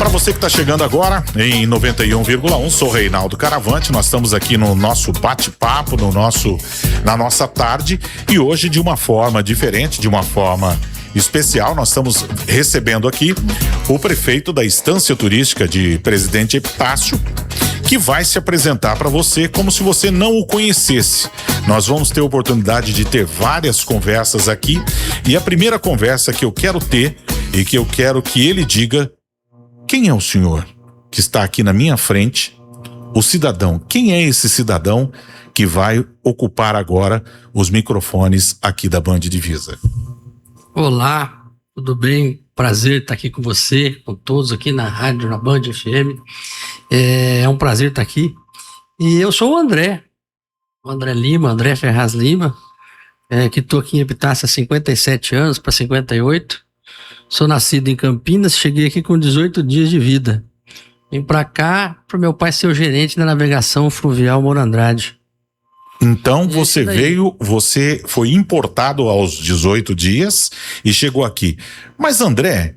Para você que está chegando agora em 91,1, sou Reinaldo Caravante. Nós estamos aqui no nosso bate-papo, na nossa tarde, e hoje de uma forma diferente, de uma forma especial. Nós estamos recebendo aqui o prefeito da Estância Turística de Presidente Epitácio, que vai se apresentar para você como se você não o conhecesse. Nós vamos ter a oportunidade de ter várias conversas aqui, e a primeira conversa que eu quero ter e que eu quero que ele diga: quem é o senhor que está aqui na minha frente, o cidadão? Quem é esse cidadão que vai ocupar agora os microfones aqui da Band Divisa? Olá, tudo bem? Prazer estar aqui com você, com todos aqui na rádio, na Band FM. É um prazer estar aqui. E eu sou o André Lima, André Ferraz Lima, que estou aqui em Epitácio há 57 anos, para 58. Sou nascido em Campinas, cheguei aqui com 18 dias de vida. Vim para cá para o meu pai ser o gerente da navegação fluvial Morandrade. Então você foi importado aos 18 dias e chegou aqui. Mas André,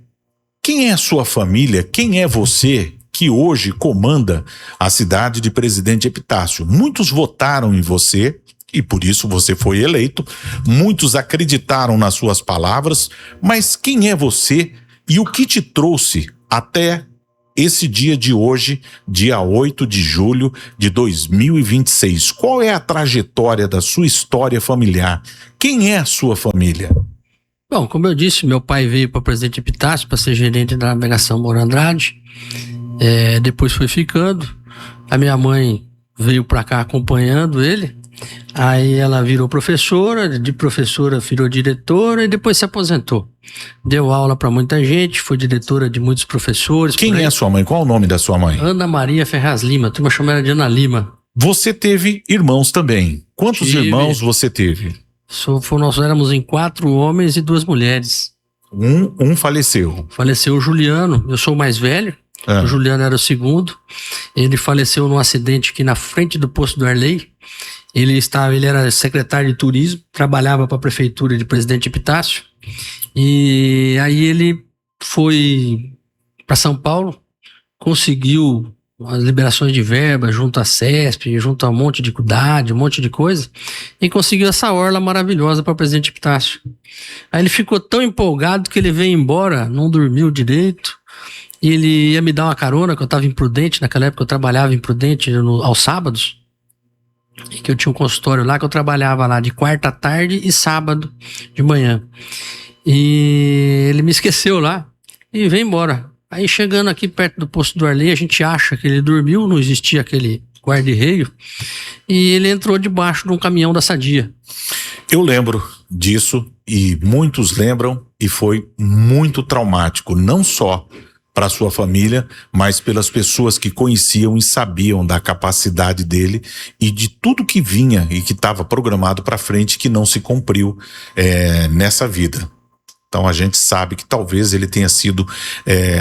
quem é a sua família? Quem é você que hoje comanda a cidade de Presidente Epitácio? Muitos votaram em você e por isso você foi eleito. Muitos acreditaram nas suas palavras. Mas quem é você e o que te trouxe até esse dia de hoje, dia 8 de julho de 2026? Qual é a trajetória da sua história familiar? Quem é a sua família? Bom, como eu disse, meu pai veio para Presidente Epitácio para ser gerente da navegação Morandrade. Depois foi ficando. A minha mãe veio para cá acompanhando ele. Aí ela virou professora, de professora virou diretora e depois se aposentou. Deu aula para muita gente, foi diretora de muitos professores. Quem é a sua mãe? Qual o nome da sua mãe? Ana Maria Ferraz Lima, a turma chama ela de Ana Lima. Você teve irmãos também. Quantos irmãos você teve? Nós éramos em 4 homens e 2 mulheres. Um faleceu. Faleceu o Juliano, eu sou o mais velho. O Juliano era o segundo. Ele faleceu num acidente aqui na frente do posto do Arley. Ele era secretário de turismo, trabalhava para a prefeitura de Presidente Epitácio. E aí ele foi para São Paulo, conseguiu as liberações de verba junto à CESP, junto a um monte de cuidado, um monte de coisa, e conseguiu essa orla maravilhosa para Presidente Epitácio. Aí ele ficou tão empolgado que ele veio embora, não dormiu direito, e ele ia me dar uma carona, que eu estava em Prudente, naquela época eu trabalhava em Prudente aos sábados, e que eu tinha um consultório lá, que eu trabalhava lá de quarta à tarde e sábado de manhã. E ele me esqueceu lá e veio embora. Aí chegando aqui perto do posto do Arley, a gente acha que ele dormiu, não existia aquele guarda-reio, e ele entrou debaixo de um caminhão da Sadia. Eu lembro disso e muitos lembram, e foi muito traumático, não só para sua família, mas pelas pessoas que conheciam e sabiam da capacidade dele e de tudo que vinha e que estava programado para frente, que não se cumpriu nessa vida. Então a gente sabe que talvez ele tenha sido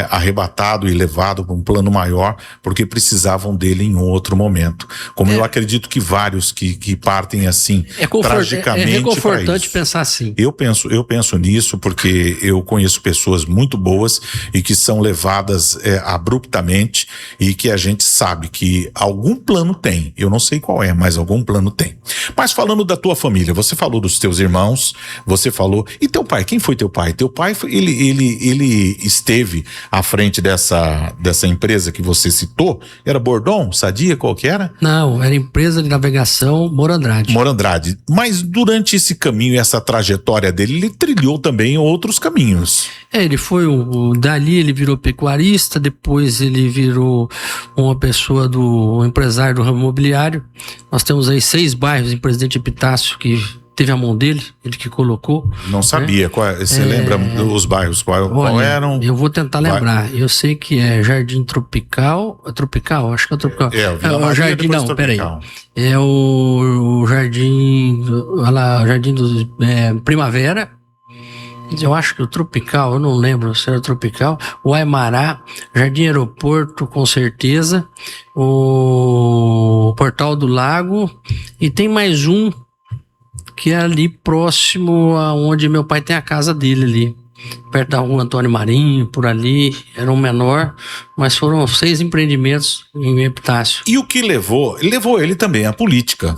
arrebatado e levado para um plano maior porque precisavam dele em outro momento. Como eu acredito que vários que partem assim, tragicamente. É reconfortante pensar assim. Eu penso nisso porque eu conheço pessoas muito boas e que são levadas abruptamente e que a gente sabe que algum plano tem. Eu não sei qual é, mas algum plano tem. Mas falando da tua família, você falou dos teus irmãos, você falou... E teu pai? Quem foi teu pai? Teu pai, ele esteve à frente dessa empresa que você citou? Era Bordon? Sadia? Qual que era? Não, era empresa de navegação Morandrade. Morandrade. Mas durante esse caminho, essa trajetória dele, ele trilhou também outros caminhos. Ele foi dali ele virou pecuarista, depois ele virou uma pessoa um empresário do ramo imobiliário. Nós temos aí 6 bairros em Presidente Epitácio que teve a mão dele, ele que colocou. Não sabia. Você lembra os bairros? Qual eram? Eu vou tentar lembrar. Eu sei que é Jardim Tropical. É Tropical? Acho que é Tropical. O Jardim, não, peraí. É o Jardim. Olha lá, Jardim dos Primavera. Eu acho que o Tropical, eu não lembro se era o Tropical. O Aimará, Jardim Aeroporto, com certeza. O Portal do Lago. E tem mais um que é ali próximo a onde meu pai tem a casa dele ali. perto da rua Antônio Marinho, por ali, era um menor, mas foram 6 empreendimentos em Epitácio. E o que levou ele também à política?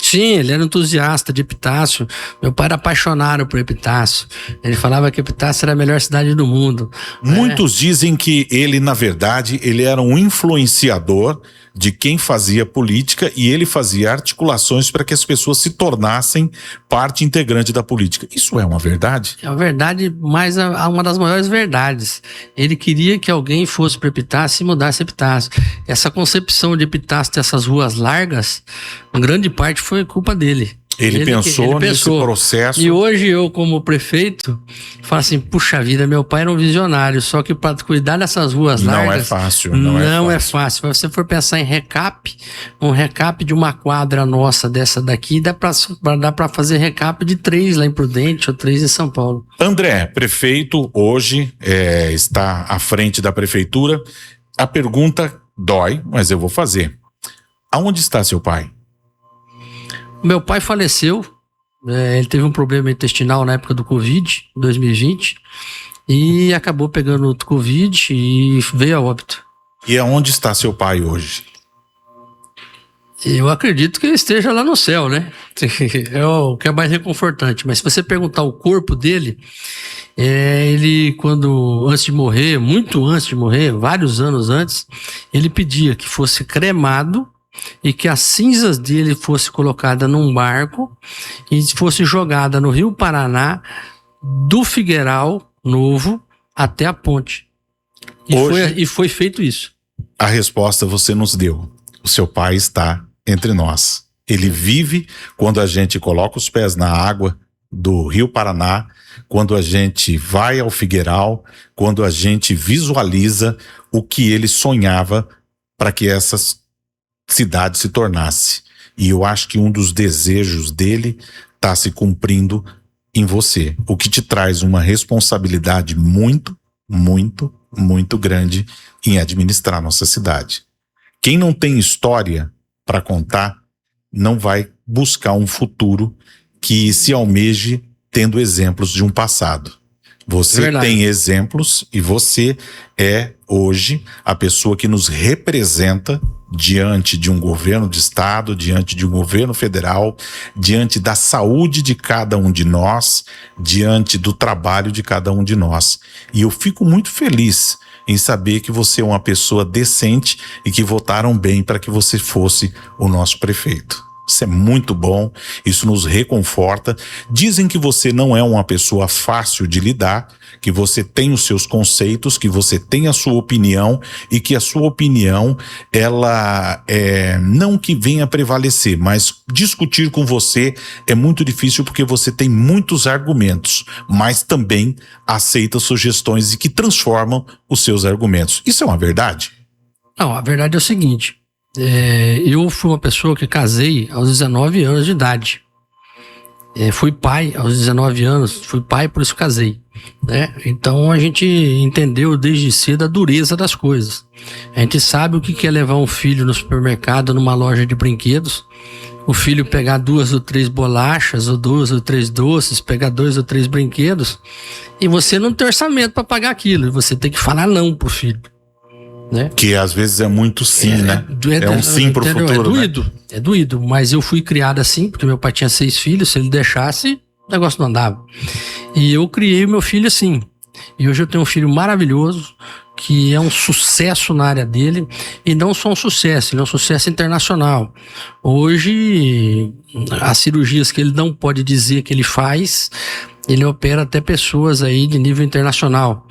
Sim, ele era entusiasta de Epitácio. Meu pai era apaixonado por Epitácio. Ele falava que Epitácio era a melhor cidade do mundo. Muitos dizem que ele, na verdade, ele era um influenciador de quem fazia política e ele fazia articulações para que as pessoas se tornassem parte integrante da política. Isso é uma verdade? É uma verdade, mas uma das maiores verdades. Ele queria que alguém fosse para Epitácio e mudasse Epitácio. Essa concepção de Epitácio ter essas ruas largas, em grande parte foi culpa dele. Ele pensou nesse processo. E hoje eu, como prefeito, falo assim, puxa vida, meu pai era um visionário, só que para cuidar dessas ruas largas... Não é fácil. Não é fácil. Se você for pensar em recap, um recap de uma quadra nossa dessa daqui, dá para fazer recap de 3 lá em Prudente ou 3 em São Paulo. André, prefeito, hoje está à frente da prefeitura. A pergunta dói, mas eu vou fazer. Aonde está seu pai? Meu pai faleceu, ele teve um problema intestinal na época do Covid, 2020, e acabou pegando o Covid e veio a óbito. E aonde está seu pai hoje? Eu acredito que ele esteja lá no céu, né? É o que é mais reconfortante. Mas se você perguntar o corpo dele, ele antes de morrer, muito antes de morrer, vários anos antes, ele pedia que fosse cremado e que as cinzas dele fosse colocada num barco e fosse jogada no Rio Paraná, do Figueiral Novo até a ponte. E foi feito isso. A resposta você nos deu. O seu pai está entre nós. Ele vive quando a gente coloca os pés na água do Rio Paraná, quando a gente vai ao Figueiral, quando a gente visualiza o que ele sonhava para que essas cidade se tornasse. E eu acho que um dos desejos dele está se cumprindo em você, o que te traz uma responsabilidade muito, muito, muito grande em administrar nossa cidade. Quem não tem história para contar não vai buscar um futuro que se almeje tendo exemplos de um passado. Você tem exemplos e você é hoje a pessoa que nos representa diante de um governo de estado, diante de um governo federal, diante da saúde de cada um de nós, diante do trabalho de cada um de nós. E eu fico muito feliz em saber que você é uma pessoa decente e que votaram bem para que você fosse o nosso prefeito. Isso é muito bom, isso nos reconforta. Dizem que você não é uma pessoa fácil de lidar, que você tem os seus conceitos, que você tem a sua opinião e que a sua opinião, ela não que venha prevalecer, mas discutir com você é muito difícil porque você tem muitos argumentos, mas também aceita sugestões e que transformam os seus argumentos. Isso é uma verdade? Não, a verdade é o seguinte. Eu fui uma pessoa que casei aos 19 anos de idade. Fui pai aos 19 anos, fui pai, por isso casei, né? Então a gente entendeu desde cedo a dureza das coisas. A gente sabe o que é levar um filho no supermercado, numa loja de brinquedos, o filho pegar 2 ou 3 bolachas, ou 2 ou 3 doces, pegar 2 ou 3 brinquedos, e você não tem orçamento para pagar aquilo, e você tem que falar não pro filho. Né? Que às vezes é muito sim, né? É um sim pro futuro. É doído, né? É doído, mas eu fui criado assim, porque meu pai tinha 6 filhos, se ele deixasse, o negócio não andava. E eu criei meu filho assim. E hoje eu tenho um filho maravilhoso, que é um sucesso na área dele, e não só um sucesso, ele é um sucesso internacional. Hoje, as cirurgias que ele não pode dizer que ele faz, ele opera até pessoas aí de nível internacional.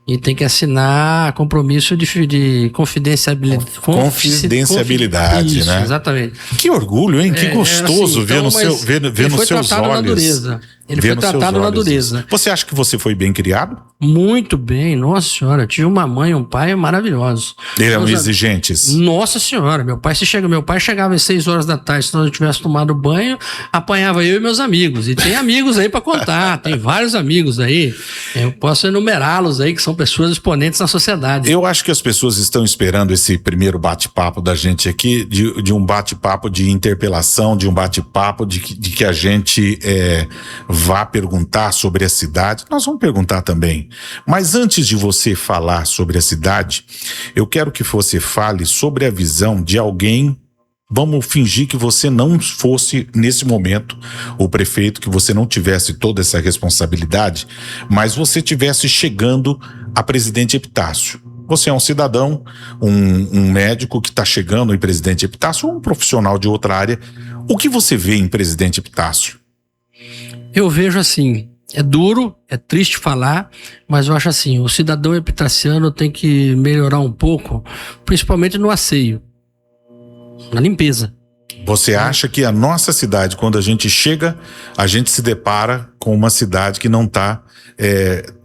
E tem que assinar compromisso de confidencialidade. Confidencialidade, isso, né? Exatamente. Que orgulho, hein? Que gostoso assim, ver, ver nos seus olhos. Ele foi tratado na dureza. Você acha que você foi bem criado? Muito bem, nossa senhora. Eu tive uma mãe e um pai maravilhosos. Eram exigentes? Nossa senhora, meu pai chegava às 6 horas da tarde, se nós não tivéssemos tomado banho, apanhava eu e meus amigos. E tem amigos aí para contar, tem vários amigos aí. Eu posso enumerá-los aí, que são pessoas exponentes na sociedade. Eu acho que as pessoas estão esperando esse primeiro bate-papo da gente aqui, de um bate-papo de interpelação, de um bate-papo de que a gente vá perguntar sobre a cidade, nós vamos perguntar também. Mas antes de você falar sobre a cidade, eu quero que você fale sobre a visão de alguém. Vamos fingir que você não fosse, nesse momento, o prefeito, que você não tivesse toda essa responsabilidade, mas você estivesse chegando a presidente Epitácio. Você é um cidadão, um médico que está chegando em presidente Epitácio, ou um profissional de outra área. O que você vê em presidente Epitácio? Eu vejo assim, é duro, é triste falar, mas eu acho assim, o cidadão epitaciano tem que melhorar um pouco, principalmente no asseio, na limpeza. Você acha que a nossa cidade, quando a gente chega, a gente se depara com uma cidade que não está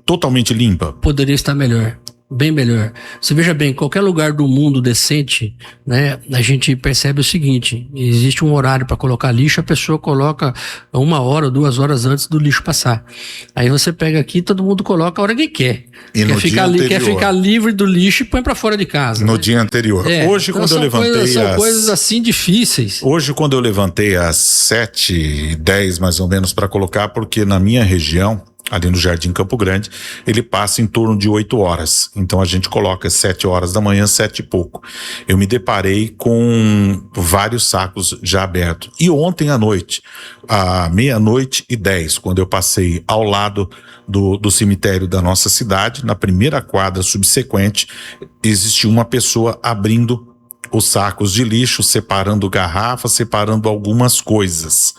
totalmente limpa? Poderia estar melhor. Bem melhor. Você veja bem, qualquer lugar do mundo decente, né, a gente percebe o seguinte: existe um horário para colocar lixo, a pessoa coloca 1 hora ou 2 horas antes do lixo passar. Aí você pega aqui, todo mundo coloca a hora que quer. E Quer ficar livre do lixo e põe para fora de casa. No né? dia anterior. Hoje, então, quando eu levantei são coisas assim difíceis. Hoje, quando eu levantei às 7h10, mais ou menos, para colocar, porque na minha região, ali no Jardim Campo Grande, ele passa em torno de 8 horas. Então a gente coloca 7 horas da manhã, 7 e pouco. Eu me deparei com vários sacos já abertos. E ontem à noite, à 00:10, quando eu passei ao lado do cemitério da nossa cidade, na primeira quadra subsequente, existiu uma pessoa abrindo os sacos de lixo, separando garrafas, separando algumas coisas.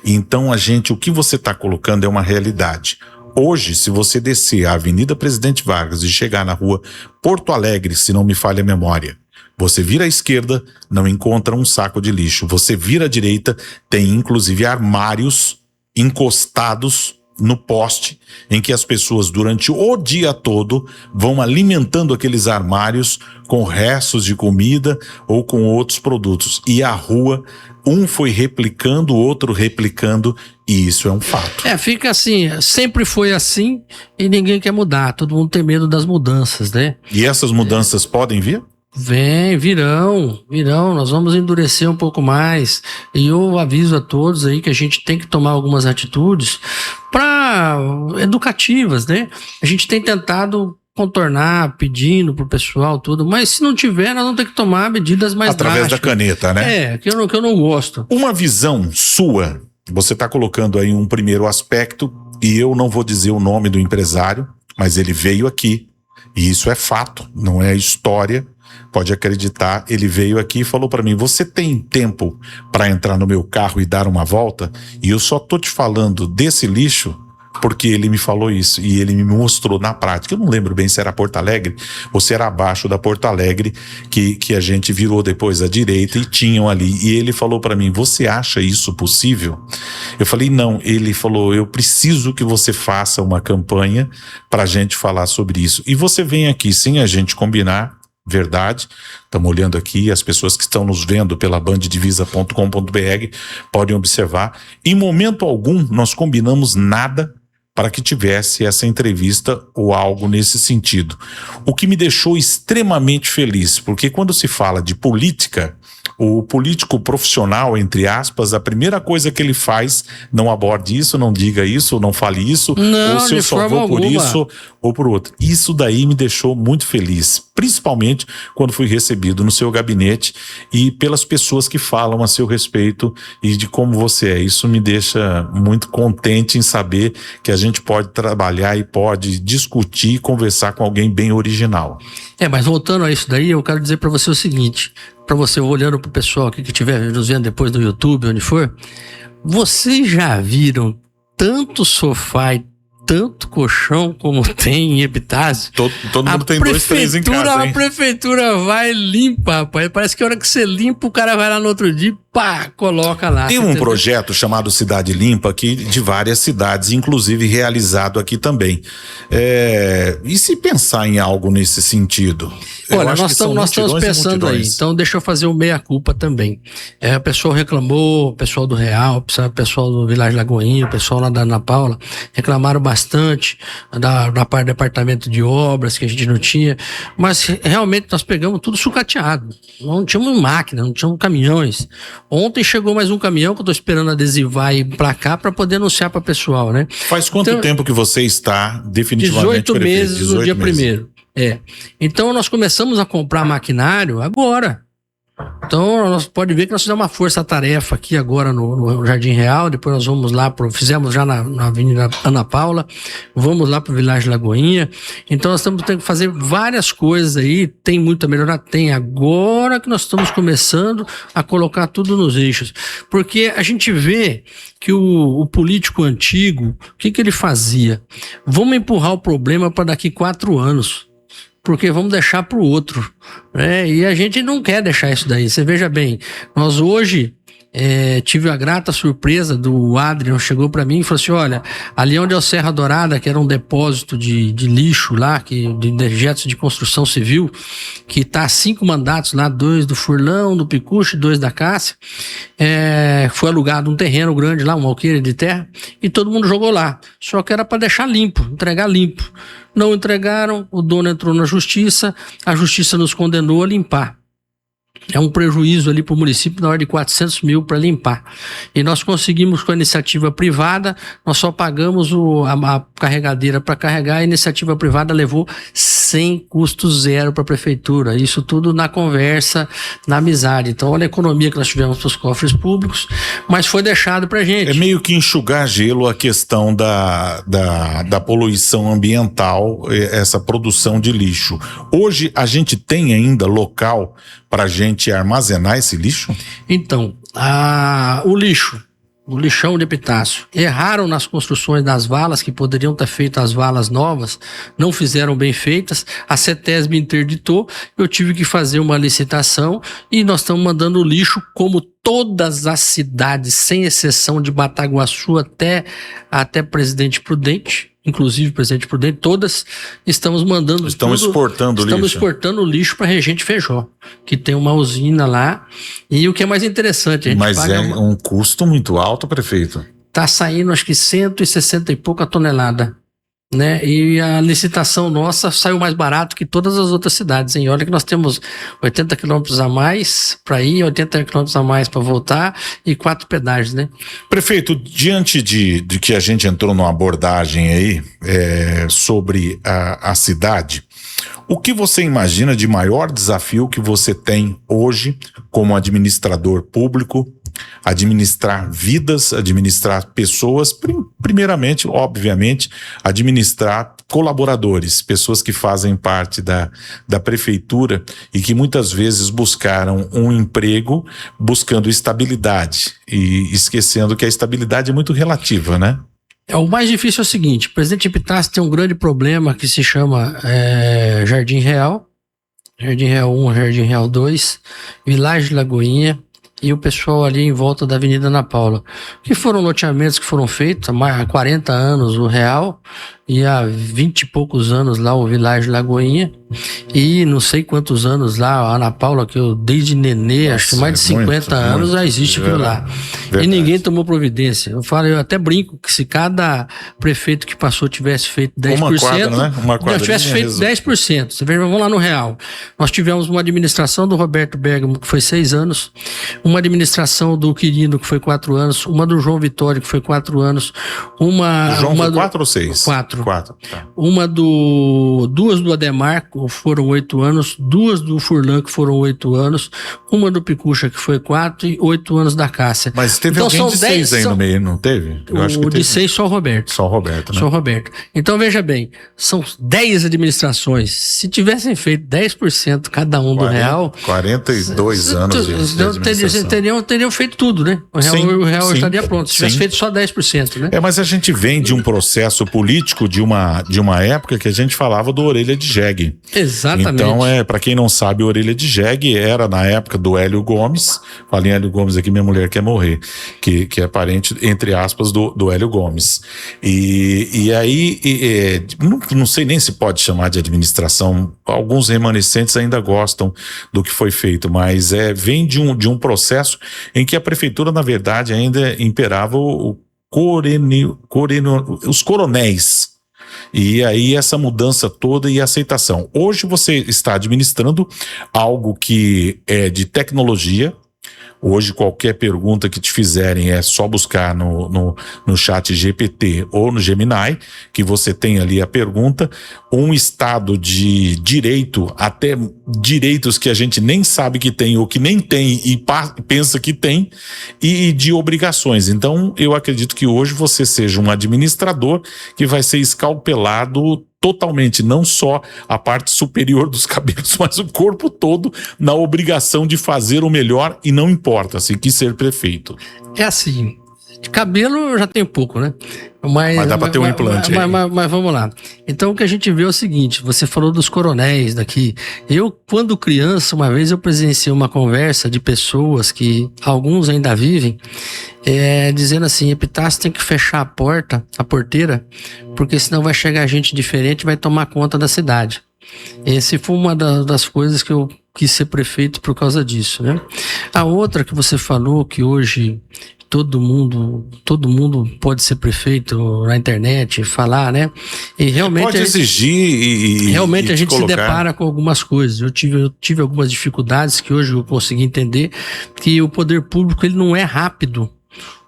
Então o que você está colocando é uma realidade. Hoje, se você descer a Avenida Presidente Vargas e chegar na rua Porto Alegre, se não me falha a memória, você vira à esquerda, não encontra um saco de lixo. Você vira à direita, tem inclusive armários encostados no poste, em que as pessoas durante o dia todo vão alimentando aqueles armários com restos de comida ou com outros produtos. E a rua, um foi replicando, o outro replicando, e isso é um fato. Fica assim, sempre foi assim e ninguém quer mudar, todo mundo tem medo das mudanças, né? E essas mudanças podem vir? Virão, nós vamos endurecer um pouco mais, e eu aviso a todos aí que a gente tem que tomar algumas atitudes educativas, né? A gente tem tentado contornar, pedindo pro pessoal tudo, mas se não tiver, nós vamos ter que tomar medidas mais através drásticas. Da caneta, né? Que eu não gosto. Uma visão sua, você está colocando aí um primeiro aspecto, e eu não vou dizer o nome do empresário, mas ele veio aqui, e isso é fato, não é história. Pode acreditar, ele veio aqui e falou para mim: você tem tempo para entrar no meu carro e dar uma volta? E eu só tô te falando desse lixo porque ele me falou isso e ele me mostrou na prática. Eu não lembro bem se era Porto Alegre ou se era abaixo da Porto Alegre que a gente virou depois à direita e tinham ali. E ele falou para mim: você acha isso possível? Eu falei: não. Ele falou: eu preciso que você faça uma campanha para a gente falar sobre isso. E você vem aqui sem a gente combinar. Verdade, estamos olhando aqui, as pessoas que estão nos vendo pela bandedivisa.com.br podem observar. Em momento algum nós combinamos nada para que tivesse essa entrevista ou algo nesse sentido. O que me deixou extremamente feliz, porque quando se fala de política, o político profissional, entre aspas, a primeira coisa que ele faz, não aborde isso, não diga isso, ou não fale isso, ou se eu só vou por isso ou por outro. Isso daí me deixou muito feliz, principalmente quando fui recebido no seu gabinete e pelas pessoas que falam a seu respeito e de como você é. Isso me deixa muito contente em saber que a gente pode trabalhar e pode discutir e conversar com alguém bem original. Mas voltando a isso daí, eu quero dizer para você o seguinte, para você olhando pro pessoal aqui que estiver nos vendo depois no YouTube, onde for, vocês já viram tanto sofá e tanto colchão como tem em Epitácio? Todo mundo tem 2, 3 em casa, hein? A prefeitura vai limpa, rapaz. Parece que a hora que você limpa, o cara vai lá no outro dia e pá, coloca lá. Tem um projeto chamado Cidade Limpa aqui de várias cidades, inclusive realizado aqui também. E se pensar em algo nesse sentido? Olha, nós estamos pensando aí, então deixa eu fazer o meia-culpa também. O pessoal reclamou, o pessoal do Real, o pessoal do Village Lagoinha, o pessoal lá da Ana Paula, reclamaram bastante da parte do departamento de obras que a gente não tinha, mas realmente nós pegamos tudo sucateado. Não tínhamos máquina, não tínhamos caminhões. Ontem chegou mais um caminhão que eu tô esperando adesivar e emplacar para poder anunciar para o pessoal, né? Faz quanto tempo que você está definitivamente 18 meses no dia 1º. Então nós começamos a comprar maquinário agora. Então, nós pode ver que nós fizemos uma força-tarefa aqui agora no Jardim Real, depois nós vamos lá, fizemos já na Avenida Ana Paula, vamos lá para o Vilagem Lagoinha. Então, nós estamos tendo que fazer várias coisas aí, tem muito a melhorar, tem agora que nós estamos começando a colocar tudo nos eixos. Porque a gente vê que o político antigo, o que ele fazia? Vamos empurrar o problema para daqui 4 anos. Porque vamos deixar para o outro, né? E a gente não quer deixar isso daí. Você veja bem, nós hoje tive a grata surpresa do Adrian, chegou para mim e falou assim, olha, ali onde é o Serra Dourada, que era um depósito de lixo lá, de dejetos de construção civil, que tá 5 mandatos lá, 2 do Furlão, do Picucho, 2 da Cássia, foi alugado um terreno grande lá, um alqueire de terra, e todo mundo jogou lá, só que era para deixar limpo, entregar limpo. Não entregaram, o dono entrou na justiça, a justiça nos condenou a limpar. É um prejuízo ali para o município na ordem de 400 mil para limpar. E nós conseguimos com a iniciativa privada, nós só pagamos a carregadeira para carregar, a iniciativa privada levou sem custo zero para a prefeitura. Isso tudo na conversa, na amizade. Então, olha a economia que nós tivemos para os cofres públicos, mas foi deixado para a gente. É meio que enxugar gelo a questão da poluição ambiental, essa produção de lixo. Hoje a gente tem ainda local para a gente armazenar esse lixo? Então, o lixão de Epitácio, erraram nas construções das valas, que poderiam ter feito as valas novas, não fizeram bem feitas, a CETESB interditou, eu tive que fazer uma licitação e nós estamos mandando o lixo como todas as cidades, sem exceção de Bataguaçu até Presidente Prudente, inclusive Presidente Prudente, todas estamos mandando exportando lixo. Estamos exportando lixo para Regente Feijó, que tem uma usina lá. E o que é mais interessante, a gente Mas é um custo muito alto, prefeito. Tá saindo acho que 160 e pouca tonelada, né? E a licitação nossa saiu mais barato que todas as outras cidades, hein? Olha que nós temos 80 quilômetros a mais para ir, 80 quilômetros a mais para voltar e 4 pedágios, né? Prefeito, diante de que a gente entrou numa abordagem aí sobre a cidade, o que você imagina de maior desafio que você tem hoje como administrador público, administrar vidas, administrar pessoas, primeiramente, obviamente, administrar colaboradores, pessoas que fazem parte da prefeitura e que muitas vezes buscaram um emprego buscando estabilidade e esquecendo que a estabilidade é muito relativa, né? O mais difícil é o seguinte, o Presidente Epitácio tem um grande problema que se chama Jardim Real 1, Jardim Real 2, Vilagem Lagoinha, e o pessoal ali em volta da Avenida Ana Paula, que foram loteamentos que foram feitos há 40 anos o Real e há 20 e poucos anos lá o Vilagem Lagoinha e não sei quantos anos lá a Ana Paula, que eu desde nenê, acho que mais de 50 anos já existe aquilo lá. Verdade. E ninguém tomou providência. Eu até brinco que se cada prefeito que passou tivesse feito 10%, tivesse feito 10%. Você veja, vamos lá no Real. Nós tivemos uma administração do Roberto Bergamo, que foi 6 anos, uma administração do Quirino, que foi 4 anos, uma do João Vitório, que foi 4 anos, foi 4 ou 6? 4. Tá. Duas do Ademar, que foram 8 anos, 2 do Furlan, que foram 8 anos, uma do Picucha, que foi 4 e 8 anos da Cássia. Mas teve então, alguém de 6 aí no meio, não teve? Eu acho que de 6 só o Roberto. Só o Roberto, né? Só o Roberto. Então veja bem, são 10 administrações. Se tivessem feito 10% cada um do Real... 42 anos de administração. Teriam feito tudo, né? O Real estaria pronto. Se tivesse feito só 10%, né? Mas a gente vem de um processo político de uma época que a gente falava do Orelha de Jegue. Exatamente. Então, para quem não sabe, o Orelha de Jegue era na época do Hélio Gomes. Falei em Hélio Gomes aqui, minha mulher quer morrer, que é parente, entre aspas, do Hélio Gomes. E aí, não sei nem se pode chamar de administração, alguns remanescentes ainda gostam do que foi feito, mas vem de um processo em que a prefeitura, na verdade, ainda imperava os coronéis. E aí essa mudança toda e aceitação. Hoje você está administrando algo que é de tecnologia, Hoje, qualquer pergunta que te fizerem é só buscar no chat GPT ou no Gemini, que você tem ali a pergunta. Um estado de direito, até direitos que a gente nem sabe que tem ou que nem tem e pensa que tem, e de obrigações. Então, eu acredito que hoje você seja um administrador que vai ser escalpelado totalmente, não só a parte superior dos cabelos, mas o corpo todo na obrigação de fazer o melhor, e não importa se quis ser prefeito. É assim, de cabelo eu já tenho pouco, né? Mas dá pra ter um implante aí. Mas vamos lá. Então o que a gente vê é o seguinte, você falou dos coronéis daqui. Eu, quando criança, uma vez eu presenciei uma conversa de pessoas que alguns ainda vivem, dizendo assim, Epitácio tem que fechar a porteira, porque senão vai chegar gente diferente e vai tomar conta da cidade. Essa foi uma das coisas que eu quis ser prefeito por causa disso, né? A outra que você falou, que hoje todo mundo pode ser prefeito na internet, falar, né? E realmente pode exigir e realmente a gente colocar. Se depara com algumas coisas. Eu tive algumas dificuldades que hoje eu consegui entender que o poder público ele não é rápido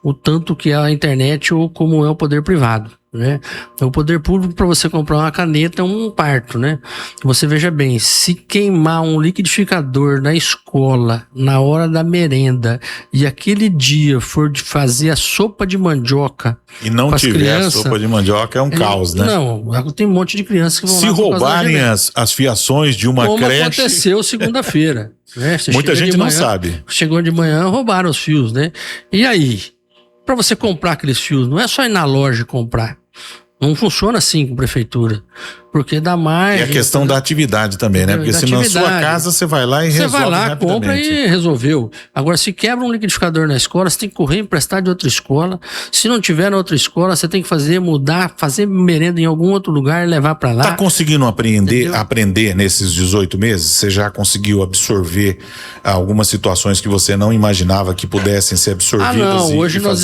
o tanto que é a internet ou como é o poder privado, né? O poder público, para você comprar uma caneta, é um parto, né? Você veja bem, se queimar um liquidificador na escola, na hora da merenda, e aquele dia for de fazer a sopa de mandioca e não tiver sopa de mandioca, é um caos, né? Não, tem um monte de crianças que vão se lá roubarem as fiações de uma como creche... aconteceu segunda-feira, né? Muita gente não sabe. Chegou de manhã, roubaram os fios, né? E aí? Para você comprar aqueles fios, não é só ir na loja e comprar. Não funciona assim com prefeitura. Porque dá mais... E a questão da atividade também, né? Porque se na sua casa você vai lá e resolve rapidamente. Você vai lá, compra e resolveu. Agora, se quebra um liquidificador na escola, você tem que correr e emprestar de outra escola. Se não tiver na outra escola, você tem que fazer merenda em algum outro lugar e levar para lá. Tá conseguindo aprender nesses 18 meses? Você já conseguiu absorver algumas situações que você não imaginava que pudessem ser absorvidas? Não, hoje nós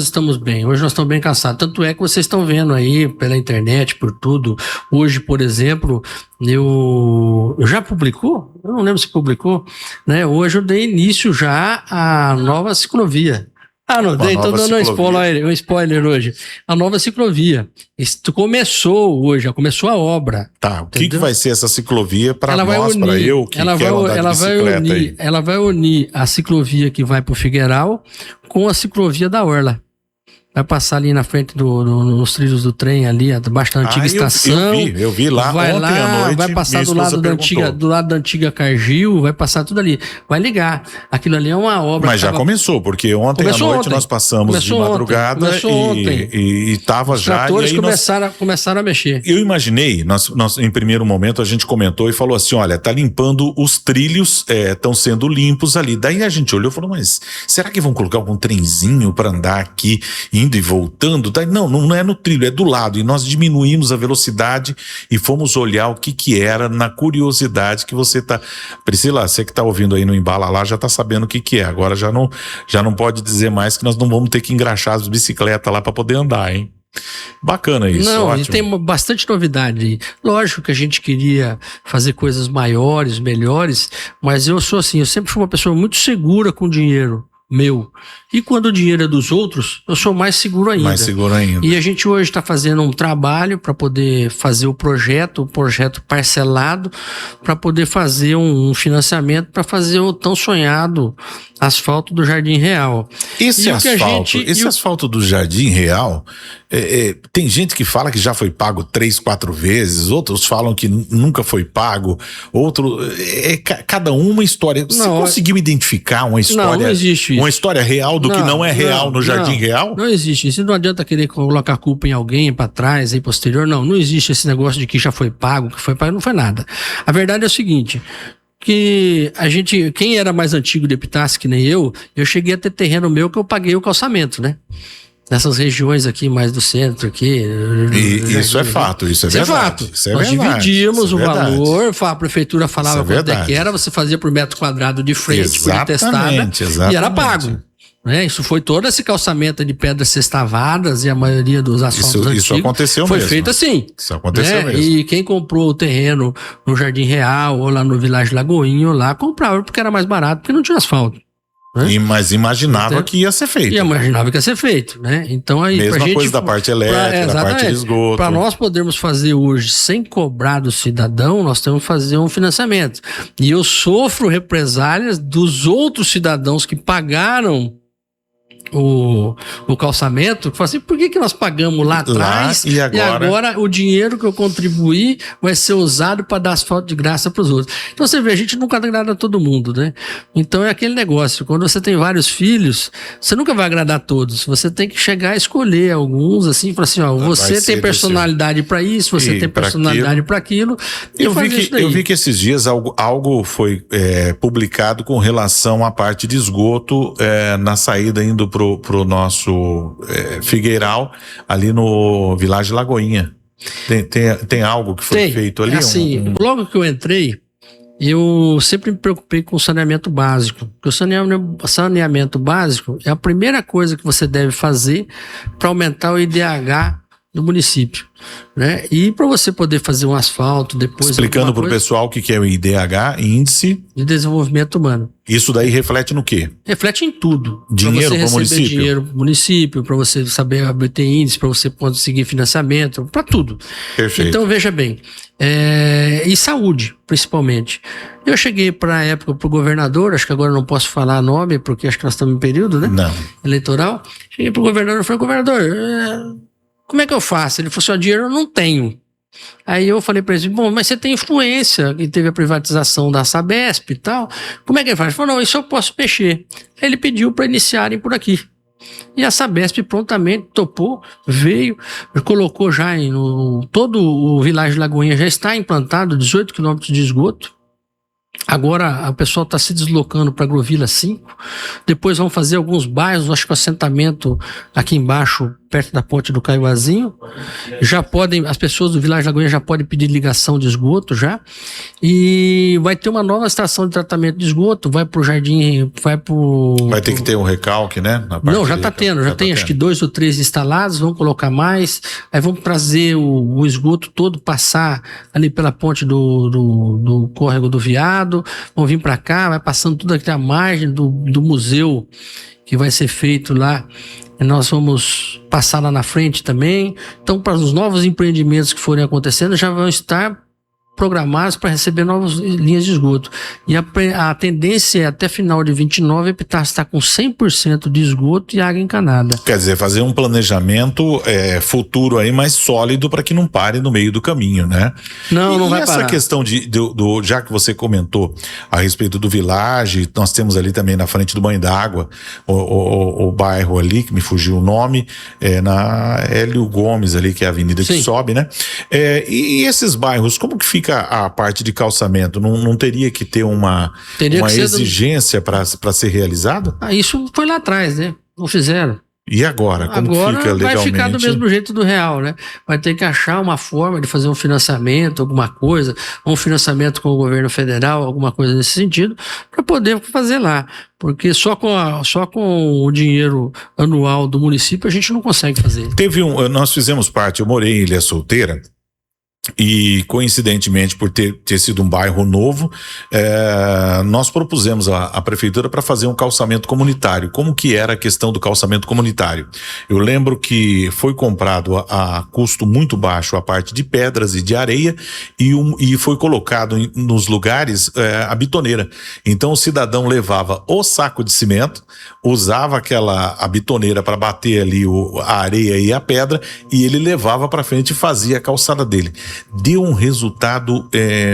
estamos bem. Hoje nós estamos bem cansados. Tanto é que vocês estão vendo aí pela internet, por tudo. Hoje, por exemplo, eu já publicou? Eu não lembro se publicou, né? Hoje eu dei início já à nova ciclovia. Não dei, então dando um spoiler hoje. A nova ciclovia. Isso começou hoje, já começou a obra. Tá, o que vai ser essa ciclovia para nós, para eu que quero andar de bicicleta aí? Ela vai unir a ciclovia que vai para o Figueiral com a ciclovia da Orla. Vai passar ali na frente nos trilhos do trem ali, abaixo da antiga estação. Eu vi lá ontem à noite. Vai passar do lado da antiga Cargill, vai passar tudo ali. Vai ligar. Aquilo ali é uma obra. Mas já começou, porque ontem à noite nós passamos de madrugada e estava já. Os tratores começaram a mexer. Eu imaginei, nós em primeiro momento a gente comentou e falou assim, olha, tá limpando os trilhos, estão sendo limpos ali. Daí a gente olhou e falou, mas será que vão colocar algum trenzinho para andar aqui indo e voltando? Não é no trilho, é do lado. E nós diminuímos a velocidade e fomos olhar o que era, na curiosidade que você tá... Priscila, você que tá ouvindo aí no Embala lá já tá sabendo o que é. Agora já não pode dizer mais que nós não vamos ter que engraxar as bicicletas lá para poder andar, hein? Bacana isso, ótimo. E tem bastante novidade. Lógico que a gente queria fazer coisas maiores, melhores, mas eu sou assim, eu sempre fui uma pessoa muito segura com dinheiro meu. E quando o dinheiro é dos outros, eu sou mais seguro ainda. Mais seguro ainda. E a gente hoje está fazendo um trabalho para poder fazer o projeto parcelado, para poder fazer um financiamento para fazer o tão sonhado asfalto do Jardim Real. Esse asfalto do Jardim Real, tem gente que fala que já foi pago 3, 4 vezes, outros falam que nunca foi pago, cada uma história. Você conseguiu identificar uma história? Não existe isso. Uma história real do que não é real no Jardim Real? Não existe isso. Não adianta querer colocar a culpa em alguém para trás, aí posterior. Não existe esse negócio de que já foi pago, que foi pago, não foi nada. A verdade é o seguinte, que quem era mais antigo de Epitácio, que nem eu cheguei a ter terreno meu que eu paguei o calçamento, né? Nessas regiões aqui, mais do centro aqui. Isso é fato, isso é verdade. Nós dividíamos o valor, a prefeitura falava quanto é que era, você fazia por metro quadrado de frente, por testada, e era pago. Né? Isso foi todo esse calçamento de pedras sextavadas e a maioria dos asfaltos antigos. Isso aconteceu foi mesmo. Feito assim. Isso aconteceu mesmo. E quem comprou o terreno no Jardim Real ou lá no Vilagem Lagoinho, lá comprava porque era mais barato, porque não tinha asfalto. Né? Mas imaginava que ia ser feito. E imaginava que ia ser feito, né? Então aí mesma coisa da parte elétrica, da parte de esgoto. Para nós podermos fazer hoje sem cobrar do cidadão, nós temos que fazer um financiamento. E eu sofro represálias dos outros cidadãos que pagaram o calçamento, que fala assim, por que nós pagamos lá atrás e agora o dinheiro que eu contribuí vai ser usado para dar asfalto de graça para os outros? Então você vê, a gente nunca agrada a todo mundo, né? Então é aquele negócio, quando você tem vários filhos, você nunca vai agradar a todos, você tem que chegar a escolher alguns, assim, falar assim, ó, você tem personalidade para isso, você tem personalidade para aquilo. Eu vi que esses dias algo foi publicado com relação à parte de esgoto na saída indo pro nosso Figueiral, ali no Vilagem Lagoinha. Tem algo que foi feito ali? Assim, logo que eu entrei, eu sempre me preocupei com o saneamento básico. Porque o saneamento básico é a primeira coisa que você deve fazer para aumentar o IDH do município, né? E para você poder fazer um asfalto depois... Explicando para o pessoal o que é o IDH, Índice de Desenvolvimento Humano. Isso daí reflete no quê? Reflete em tudo. Dinheiro para o município? Dinheiro para o município, para você saber obter índice, para você conseguir financiamento, para tudo. Perfeito. Então, veja bem, e saúde, principalmente. Eu cheguei para a época para o governador, acho que agora não posso falar nome, porque acho que nós estamos em período, né? Não. Eleitoral. Cheguei para o governador e falei, governador, como é que eu faço? Ele falou assim, dinheiro eu não tenho. Aí eu falei para ele, bom, mas você tem influência, e teve a privatização da Sabesp e tal, como é que ele faz? Ele falou, não, isso eu posso mexer. Aí ele pediu para iniciarem por aqui. E a Sabesp prontamente topou, veio, colocou já todo o Vilagem Lagoinha já está implantado, 18 quilômetros de esgoto. Agora o pessoal está se deslocando para Agrovila 5. Depois vão fazer alguns bairros, acho que o assentamento aqui embaixo, perto da ponte do Caiuazinho. Já podem, as pessoas do Vilagem Lagoinha já podem pedir ligação de esgoto já. E vai ter uma nova estação de tratamento de esgoto, vai pro Jardim, vai ter que ter um recalque, né? Não, já está tendo, já tem acho que 2 ou 3 instalados, vão colocar mais. Aí vamos trazer o esgoto todo, passar ali pela ponte do Córrego do Viado, vão vir para cá, vai passando tudo aqui à margem do museu que vai ser feito lá. Nós vamos passar lá na frente também. Então, para os novos empreendimentos que forem acontecendo, já vão estar programados para receber novas linhas de esgoto. E a tendência é até final de 29 a Epitácio está com 100% de esgoto e água encanada. Quer dizer, fazer um planejamento futuro aí mais sólido para que não pare no meio do caminho, né? Não vai parar. E essa questão já que você comentou a respeito do Vilage, nós temos ali também na frente do Banho d'Água o bairro ali, que me fugiu o nome, na Hélio Gomes ali, que é a avenida que sobe, né? E esses bairros, como que fica a parte de calçamento? Não teria que ter uma exigência para ser realizado? Isso foi lá atrás, né? Não fizeram. E agora? Como fica legalmente? Vai ficar do mesmo jeito do real, né? Vai ter que achar uma forma de fazer um financiamento, alguma coisa, um financiamento com o governo federal, alguma coisa nesse sentido, para poder fazer lá. Porque só com o dinheiro anual do município a gente não consegue fazer. Nós fizemos parte, eu morei em Ilha Solteira, e coincidentemente por ter sido um bairro novo, nós propusemos à prefeitura para fazer um calçamento comunitário. Como que era a questão do calçamento comunitário? Eu lembro que foi comprado a custo muito baixo a parte de pedras e de areia e foi colocado nos lugares a bitoneira. Então o cidadão levava o saco de cimento, usava a bitoneira para bater ali a areia e a pedra, e ele levava para frente e fazia a calçada dele. Deu um resultado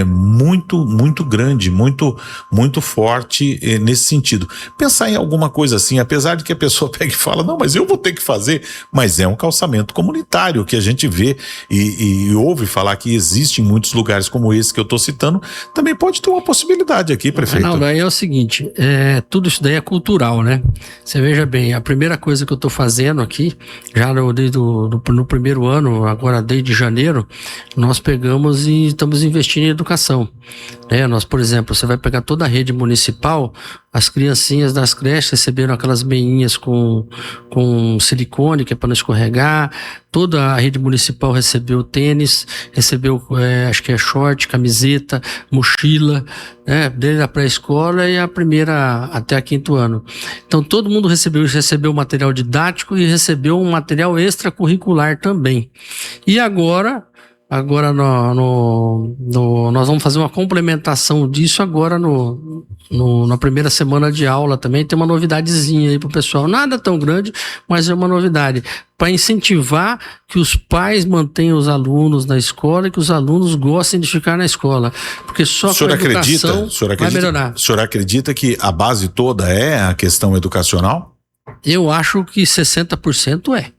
muito, muito grande, muito, muito forte nesse sentido. Pensar em alguma coisa assim, apesar de que a pessoa pega e fala, não, mas eu vou ter que fazer, mas é um calçamento comunitário que a gente vê e ouve falar que existe em muitos lugares como esse que eu estou citando, também pode ter uma possibilidade aqui, prefeito. Não, daí é o seguinte, tudo isso daí é cultural, né? Você veja bem, a primeira coisa que eu estou fazendo aqui, já no primeiro ano, agora desde janeiro, nós pegamos e estamos investindo em educação. Nós, por exemplo, você vai pegar toda a rede municipal, as criancinhas das creches receberam aquelas meinhas com silicone, que é para não escorregar. Toda a rede municipal recebeu tênis, recebeu, acho que é short, camiseta, mochila, desde a pré-escola e a primeira até a 5º ano. Então todo mundo recebeu material didático e recebeu um material extracurricular também. E agora nós vamos fazer uma complementação disso agora na primeira semana de aula também. Tem uma novidadezinha aí pro pessoal, nada tão grande, mas é uma novidade para incentivar que os pais mantenham os alunos na escola e que os alunos gostem de ficar na escola, porque só com a educação vai melhorar. O senhor acredita que a base toda é a questão educacional? Eu acho que 60% é.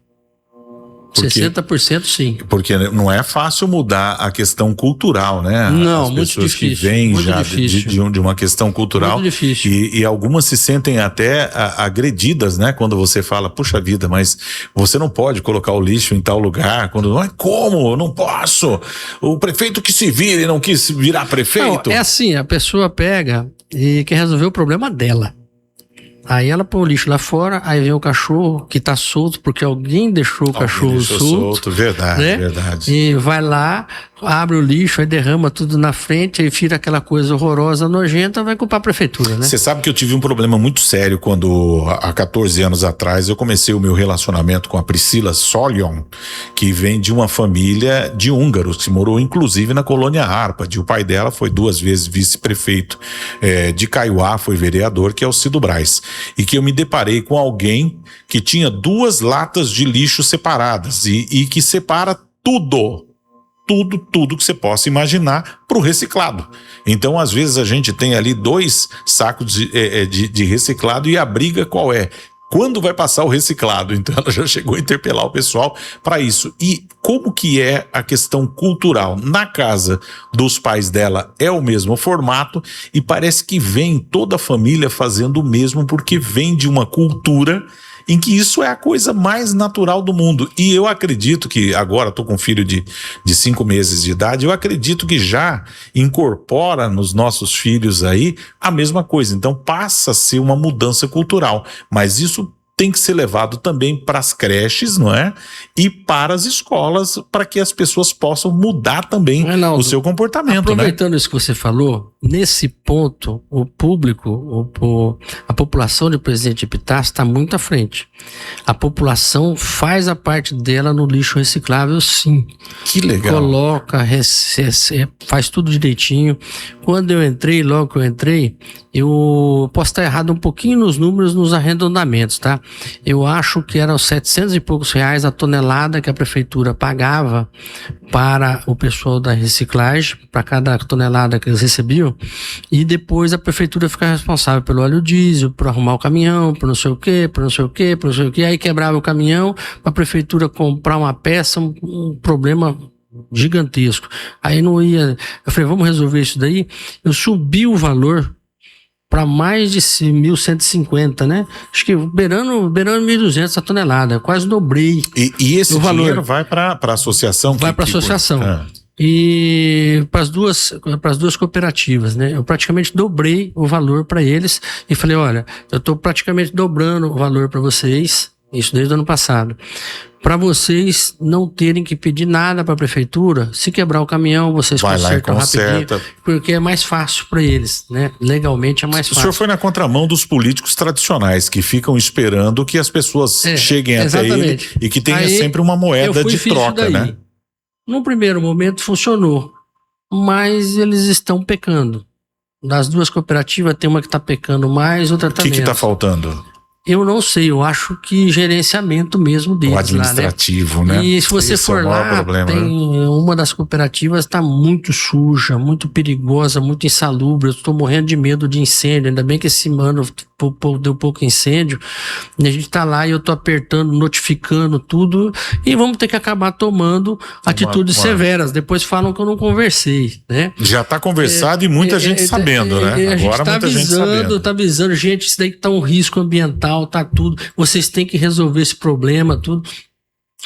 60% sim. Porque não é fácil mudar a questão cultural, né? Não, as muito pessoas difícil. Que vêm muito já difícil. de uma questão cultural. Muito difícil. E algumas se sentem até agredidas, né? Quando você fala, puxa vida, mas você não pode colocar o lixo em tal lugar. Quando não é como? Eu não posso. O prefeito que se vire, não quis virar prefeito. Não, é assim, a pessoa pega e quer resolver o problema dela. Aí ela põe o lixo lá fora, aí vem o cachorro que tá solto, porque alguém deixou o cachorro solto. Verdade, né? verdade. E vai lá, abre o lixo, aí derrama tudo na frente, aí vira aquela coisa horrorosa, nojenta, vai culpar a prefeitura, né? Você sabe que eu tive um problema muito sério quando, há 14 anos atrás, eu comecei o meu relacionamento com a Priscila Solion, que vem de uma família de húngaros, que morou inclusive na colônia Árpade. O pai dela foi 2 vezes vice-prefeito de Kaiowá, foi vereador, que é o Cido Braz. E que eu me deparei com alguém que tinha 2 latas de lixo separadas e que separa tudo que você possa imaginar para o reciclado. Então, às vezes, a gente tem ali 2 sacos de reciclado e a briga qual é? Quando vai passar o reciclado? Então ela já chegou a interpelar o pessoal para isso. E como que é a questão cultural? Na casa dos pais dela é o mesmo formato e parece que vem toda a família fazendo o mesmo, porque vem de uma cultura em que isso é a coisa mais natural do mundo. E eu acredito que, agora estou com um filho de 5 meses de idade, eu acredito que já incorpora nos nossos filhos aí a mesma coisa. Então passa a ser uma mudança cultural. Mas isso tem que ser levado também para as creches, não é? E para as escolas, para que as pessoas possam mudar também o seu comportamento, aproveitando isso que você falou, nesse ponto, o público, a população de Presidente Epitácio está muito à frente. A população faz a parte dela no lixo reciclável, sim. Que legal. Coloca, faz tudo direitinho. Quando eu entrei, logo que eu entrei, eu posso estar errado um pouquinho nos números, nos arredondamentos, tá? Eu acho que eram 700 e poucos reais a tonelada que a prefeitura pagava para o pessoal da reciclagem, para cada tonelada que eles recebiam, e depois a prefeitura fica responsável pelo óleo diesel, por arrumar o caminhão, por não sei o quê, aí quebrava o caminhão, para a prefeitura comprar uma peça, um problema gigantesco. Aí não ia, eu falei, vamos resolver isso daí. Eu subi o valor para mais de 1.150, né? Acho que beirando 1.200 a tonelada, quase dobrei. E esse dinheiro vai para a associação? Vai para a associação. E para as duas cooperativas, né? Eu praticamente dobrei o valor para eles e falei, olha, eu estou praticamente dobrando o valor para vocês, isso desde o ano passado, para vocês não terem que pedir nada para a prefeitura. Se quebrar o caminhão, vocês consertam rapidinho, porque é mais fácil para eles, né? Legalmente é mais fácil. O senhor foi na contramão dos políticos tradicionais que ficam esperando que as pessoas cheguem até ele e que tenha sempre uma moeda de troca, né? No primeiro momento funcionou, mas eles estão pecando. Das duas cooperativas tem uma que está pecando mais, outra também. O que está faltando? Eu não sei, eu acho que gerenciamento mesmo deles. O administrativo, lá, né? E se você for lá, uma das cooperativas está muito suja, muito perigosa, muito insalubre. Eu estou morrendo de medo de incêndio. Ainda bem que esse ano deu pouco incêndio. E a gente está lá e eu estou apertando, notificando tudo. E vamos ter que acabar tomando atitudes severas. Depois falam que eu não conversei, né? Já está conversado e muita gente sabendo, né? Agora muita gente sabendo. Está avisando, gente, isso daí que está um risco ambiental, tá tudo. Vocês têm que resolver esse problema, tudo.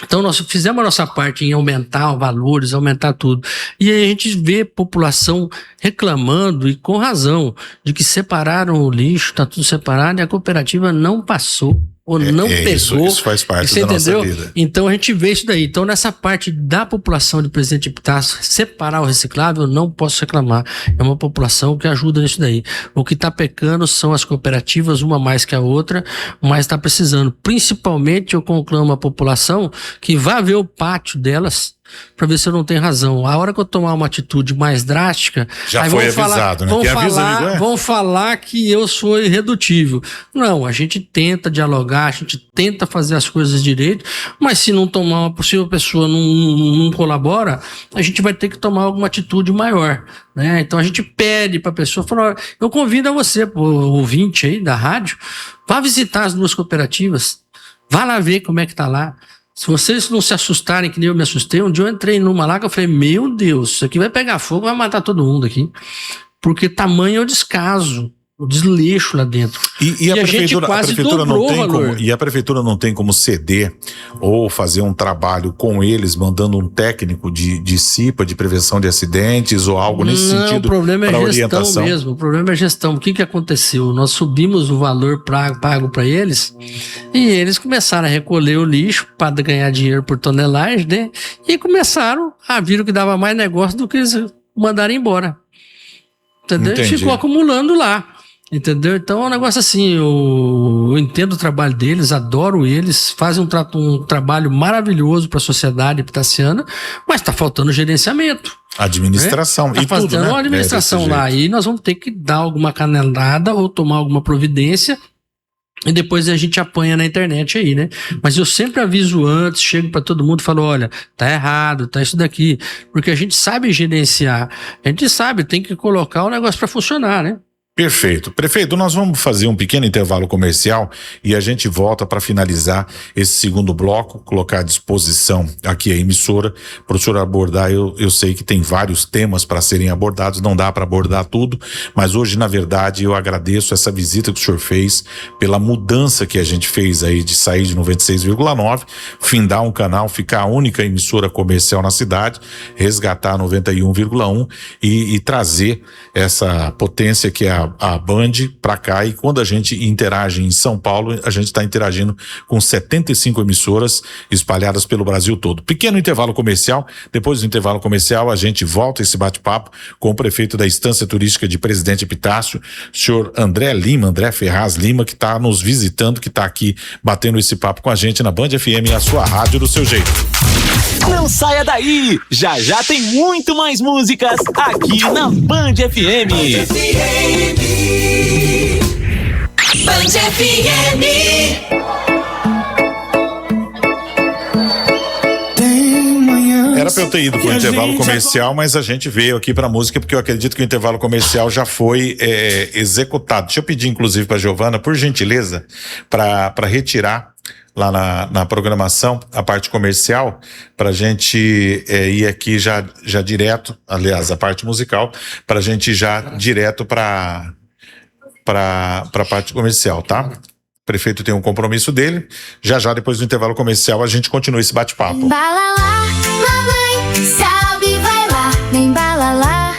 Então nós fizemos a nossa parte em aumentar valores, aumentar tudo. E aí a gente vê população reclamando, e com razão, de que separaram o lixo, está tudo separado, e a cooperativa não passou. Ou não pegou. Isso faz parte da nossa vida. Então a gente vê isso daí. Então nessa parte da população de Presidente Epitácio, separar o reciclável, eu não posso reclamar. É uma população que ajuda nisso daí. O que está pecando são as cooperativas, uma mais que a outra, mas está precisando. Principalmente eu conclamo a população que vá ver o pátio delas para ver se eu não tenho razão. A hora que eu tomar uma atitude mais drástica, já foi avisado, né? Vão falar que eu sou irredutível. Não, a gente tenta dialogar, a gente tenta fazer as coisas direito, mas se não tomar uma possível pessoa não colabora, a gente vai ter que tomar alguma atitude maior, né? Então a gente pede para a pessoa, fala, eu convido a você, o ouvinte aí da rádio, vá visitar as 2 cooperativas, vá lá ver como é que tá lá. Se vocês não se assustarem que nem eu me assustei, um dia eu entrei numa lá que eu falei, meu Deus, isso aqui vai pegar fogo, vai matar todo mundo aqui. Porque tamanho é o descaso, o desleixo lá dentro. E a prefeitura não tem como, e a prefeitura não tem como ceder ou fazer um trabalho com eles, mandando um técnico de CIPA, de prevenção de acidentes ou algo nesse sentido. O problema é orientação. Gestão mesmo. O problema é gestão. O que aconteceu? Nós subimos o valor pago para eles e eles começaram a recolher o lixo para ganhar dinheiro por tonelagem, né? E começaram a ver que dava mais negócio do que eles mandaram embora. Entendeu? Entendi. Ficou acumulando lá. Entendeu? Então é um negócio assim, eu entendo o trabalho deles, adoro eles, fazem um trabalho maravilhoso para a sociedade epitaciana, mas está faltando gerenciamento. Administração. Né? Tá faltando tudo, né? Uma administração lá. E nós vamos ter que dar alguma canelada ou tomar alguma providência. E depois a gente apanha na internet aí, né? Mas eu sempre aviso antes, chego para todo mundo e falo, olha, tá errado, tá isso daqui. Porque a gente sabe gerenciar, a gente sabe, tem que colocar o negócio para funcionar, né? Perfeito. Prefeito, nós vamos fazer um pequeno intervalo comercial e a gente volta para finalizar esse segundo bloco, colocar à disposição aqui a emissora para o senhor abordar. Eu sei que tem vários temas para serem abordados, não dá para abordar tudo, mas hoje, na verdade, eu agradeço essa visita que o senhor fez, pela mudança que a gente fez aí de sair de 96,9, findar um canal, ficar a única emissora comercial na cidade, resgatar 91,1 e trazer essa potência que é a Band para cá. E quando a gente interage em São Paulo, a gente está interagindo com 75 emissoras espalhadas pelo Brasil todo. Pequeno intervalo comercial. Depois do intervalo comercial, a gente volta esse bate-papo com o prefeito da Estância Turística de Presidente Epitácio, senhor André Ferraz Lima, que está nos visitando, que está aqui batendo esse papo com a gente na Band FM, a sua rádio do seu jeito. Não saia daí! Já já tem muito mais músicas aqui na Band FM. Band FM. Era pra eu ter ido pro intervalo comercial, mas a gente veio aqui pra música porque eu acredito que o intervalo comercial já foi executado. Deixa eu pedir, inclusive, pra Giovana, por gentileza, pra retirar lá na programação a parte comercial, pra gente ir aqui já direto, aliás, a parte musical, pra gente já direto pra parte comercial, tá? O prefeito tem um compromisso dele. Já depois do intervalo comercial a gente continua esse bate-papo. Embala lá, mamãe, salve, vai lá, embala lá.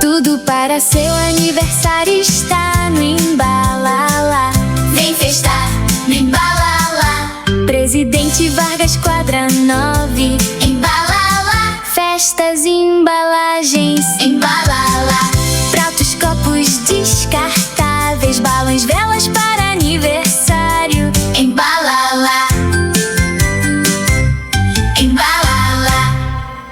Tudo para seu aniversário está no Embala lá. Vem festar no Embala lá. Presidente Vargas, quadra 9. Embala lá. Festas e embalagens. Embala lá. Pratos, copos descartáveis, balões, velas para aniversário. Embala lá. Embala lá.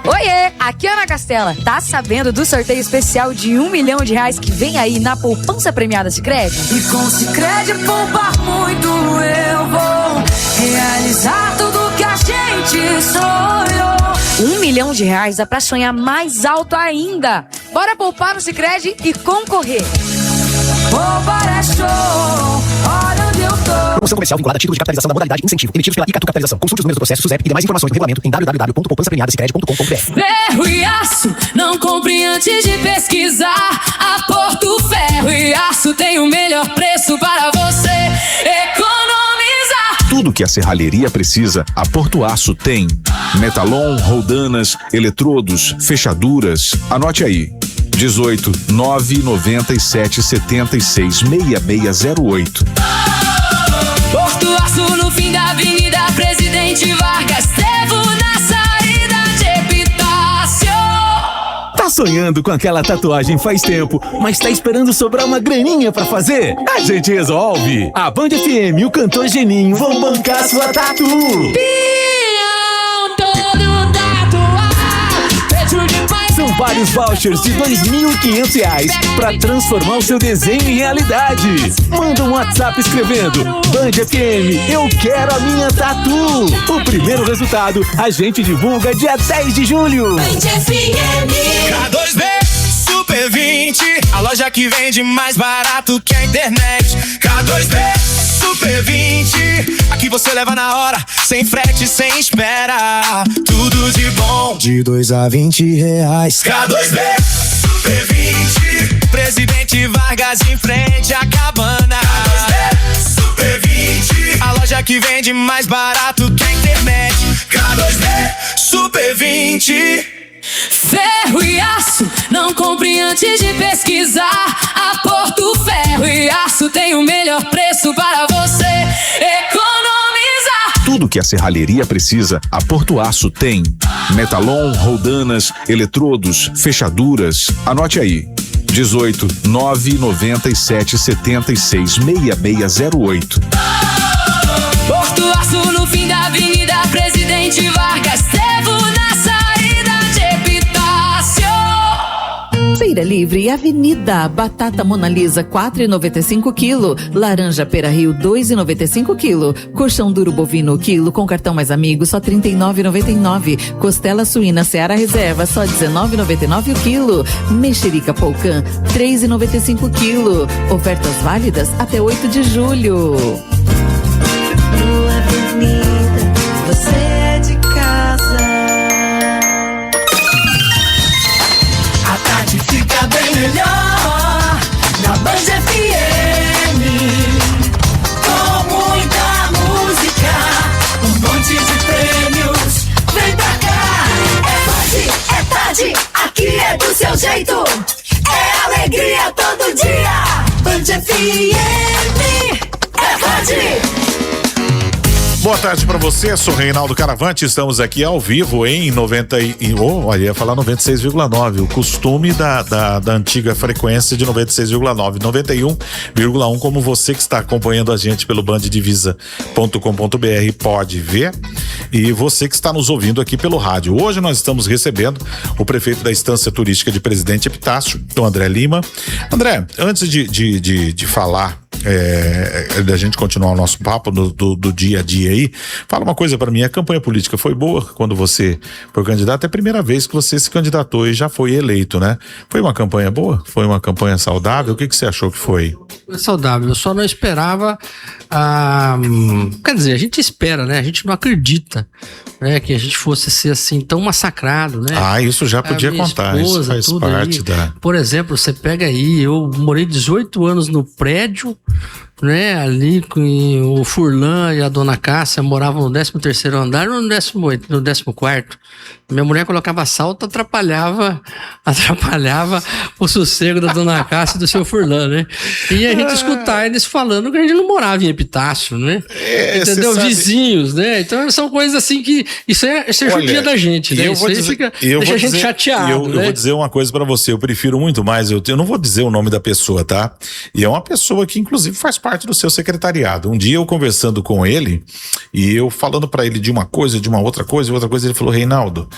Oiê, aqui é Ana Castela. Tá sabendo do sorteio especial de R$1 milhão que vem aí na poupança premiada Sicredi? E com Sicredi poupar muito eu vou realizar tudo que a gente sonhou. R$1 milhão dá pra sonhar mais alto ainda. Bora poupar no Sicredi e concorrer. Poupar é show, olha onde eu tô. Promoção comercial vinculada a títulos de capitalização da modalidade incentivo, emitidos pela Icatu Capitalização. Consulte os números do processo SUSEP e demais informações do regulamento em www.poupançapremiadasicredi.com.br. Ferro e aço, não compre antes de pesquisar. A Porto Ferro e Aço tem o melhor preço para você economizar. Tudo que Tudo que a serralheria precisa, a Porto Aço tem. Metalon, roldanas, eletrodos, fechaduras. Anote aí. 18 997 76 6608. Porto Aço no fim da Avenida Presidente Vargas, Trevo na saída de Epitácio. Tá sonhando com aquela tatuagem faz tempo, mas tá esperando sobrar uma graninha pra fazer? A gente resolve! A Band FM e o cantor Geninho vão bancar sua tatu! Peão todo tatuado, peito de pai. São vários vouchers de R$2.500 pra transformar o seu desenho em realidade. Manda um WhatsApp escrevendo Band FM, eu quero a minha tatu. O primeiro resultado a gente divulga dia 10 de julho. Band FM. K2B Super 20, a loja que vende mais barato que a internet. K2B Super 20, aqui você leva na hora, sem frete, sem espera. Tudo de bom, de 2 a R$20. K2B Super 20, Presidente Vargas em frente à Cabana. K2B Super 20, a loja que vende mais barato que a internet. K2B Super 20. Ferro e aço, não compre antes de pesquisar. A Porto Ferro e Aço tem o melhor preço para você economizar. Tudo que a serralheria precisa, a Porto Aço tem. Metalon, roldanas, eletrodos, fechaduras. Anote aí. 18 997 76 6608. Porto Aço no fim da Avenida Presidente Vargas, Trevo na saída de Epitácio. Feira Livre Avenida. Batata Mona Lisa 4,95 kg. Laranja Pera Rio 2,95 kg. Colchão duro bovino quilo com cartão mais amigo só 39,99. Costela suína Seara Reserva só 19,99 o quilo. Mexerica Polcan 3,95 kg. Ofertas válidas até 8 de julho. Avenida, você é de casa. A tarde fica bem melhor na Band FM. Com muita música, um monte de prêmios. Vem pra cá. É tarde, aqui é do seu jeito. É alegria todo dia. Band FM. É tarde. Boa tarde pra você, sou Reinaldo Caravante, estamos aqui ao vivo em 96,9, o costume da antiga frequência de 96,9, 91,1, como você que está acompanhando a gente pelo banddivisa.com.br pode ver, e você que está nos ouvindo aqui pelo rádio. Hoje nós estamos recebendo o prefeito da Estância Turística de Presidente Epitácio, o André Lima. André, antes de falar, da gente continuar o nosso papo do dia a dia aí, fala uma coisa pra mim, a campanha política foi boa quando você foi candidato? É a primeira vez que você se candidatou e já foi eleito, né? Foi uma campanha boa? Foi uma campanha saudável? O que você achou que foi? Foi saudável, eu só não esperava, quer dizer, a gente espera, né? A gente não acredita, né? Que a gente fosse ser assim tão massacrado, né? Isso já podia contar, esposa, isso faz parte da... Por exemplo, você pega aí, eu morei 18 anos no prédio, né, ali com o Furlan e a dona Cássia moravam no 13º andar ou no 18º, no 14º. Minha mulher colocava salto, atrapalhava o sossego da dona Cássia e do seu Furlan, né? E a gente escutar eles falando que a gente não morava em Epitácio, né? Entendeu? Vizinhos, né? Então são coisas assim que isso é judia da gente, né? Isso aí deixa a gente chateado, eu vou dizer uma coisa pra você, eu prefiro muito mais, eu não vou dizer o nome da pessoa, tá? E é uma pessoa que inclusive faz parte do seu secretariado. Um dia eu conversando com ele e eu falando pra ele de uma coisa, de uma outra coisa, ele falou: Reinaldo,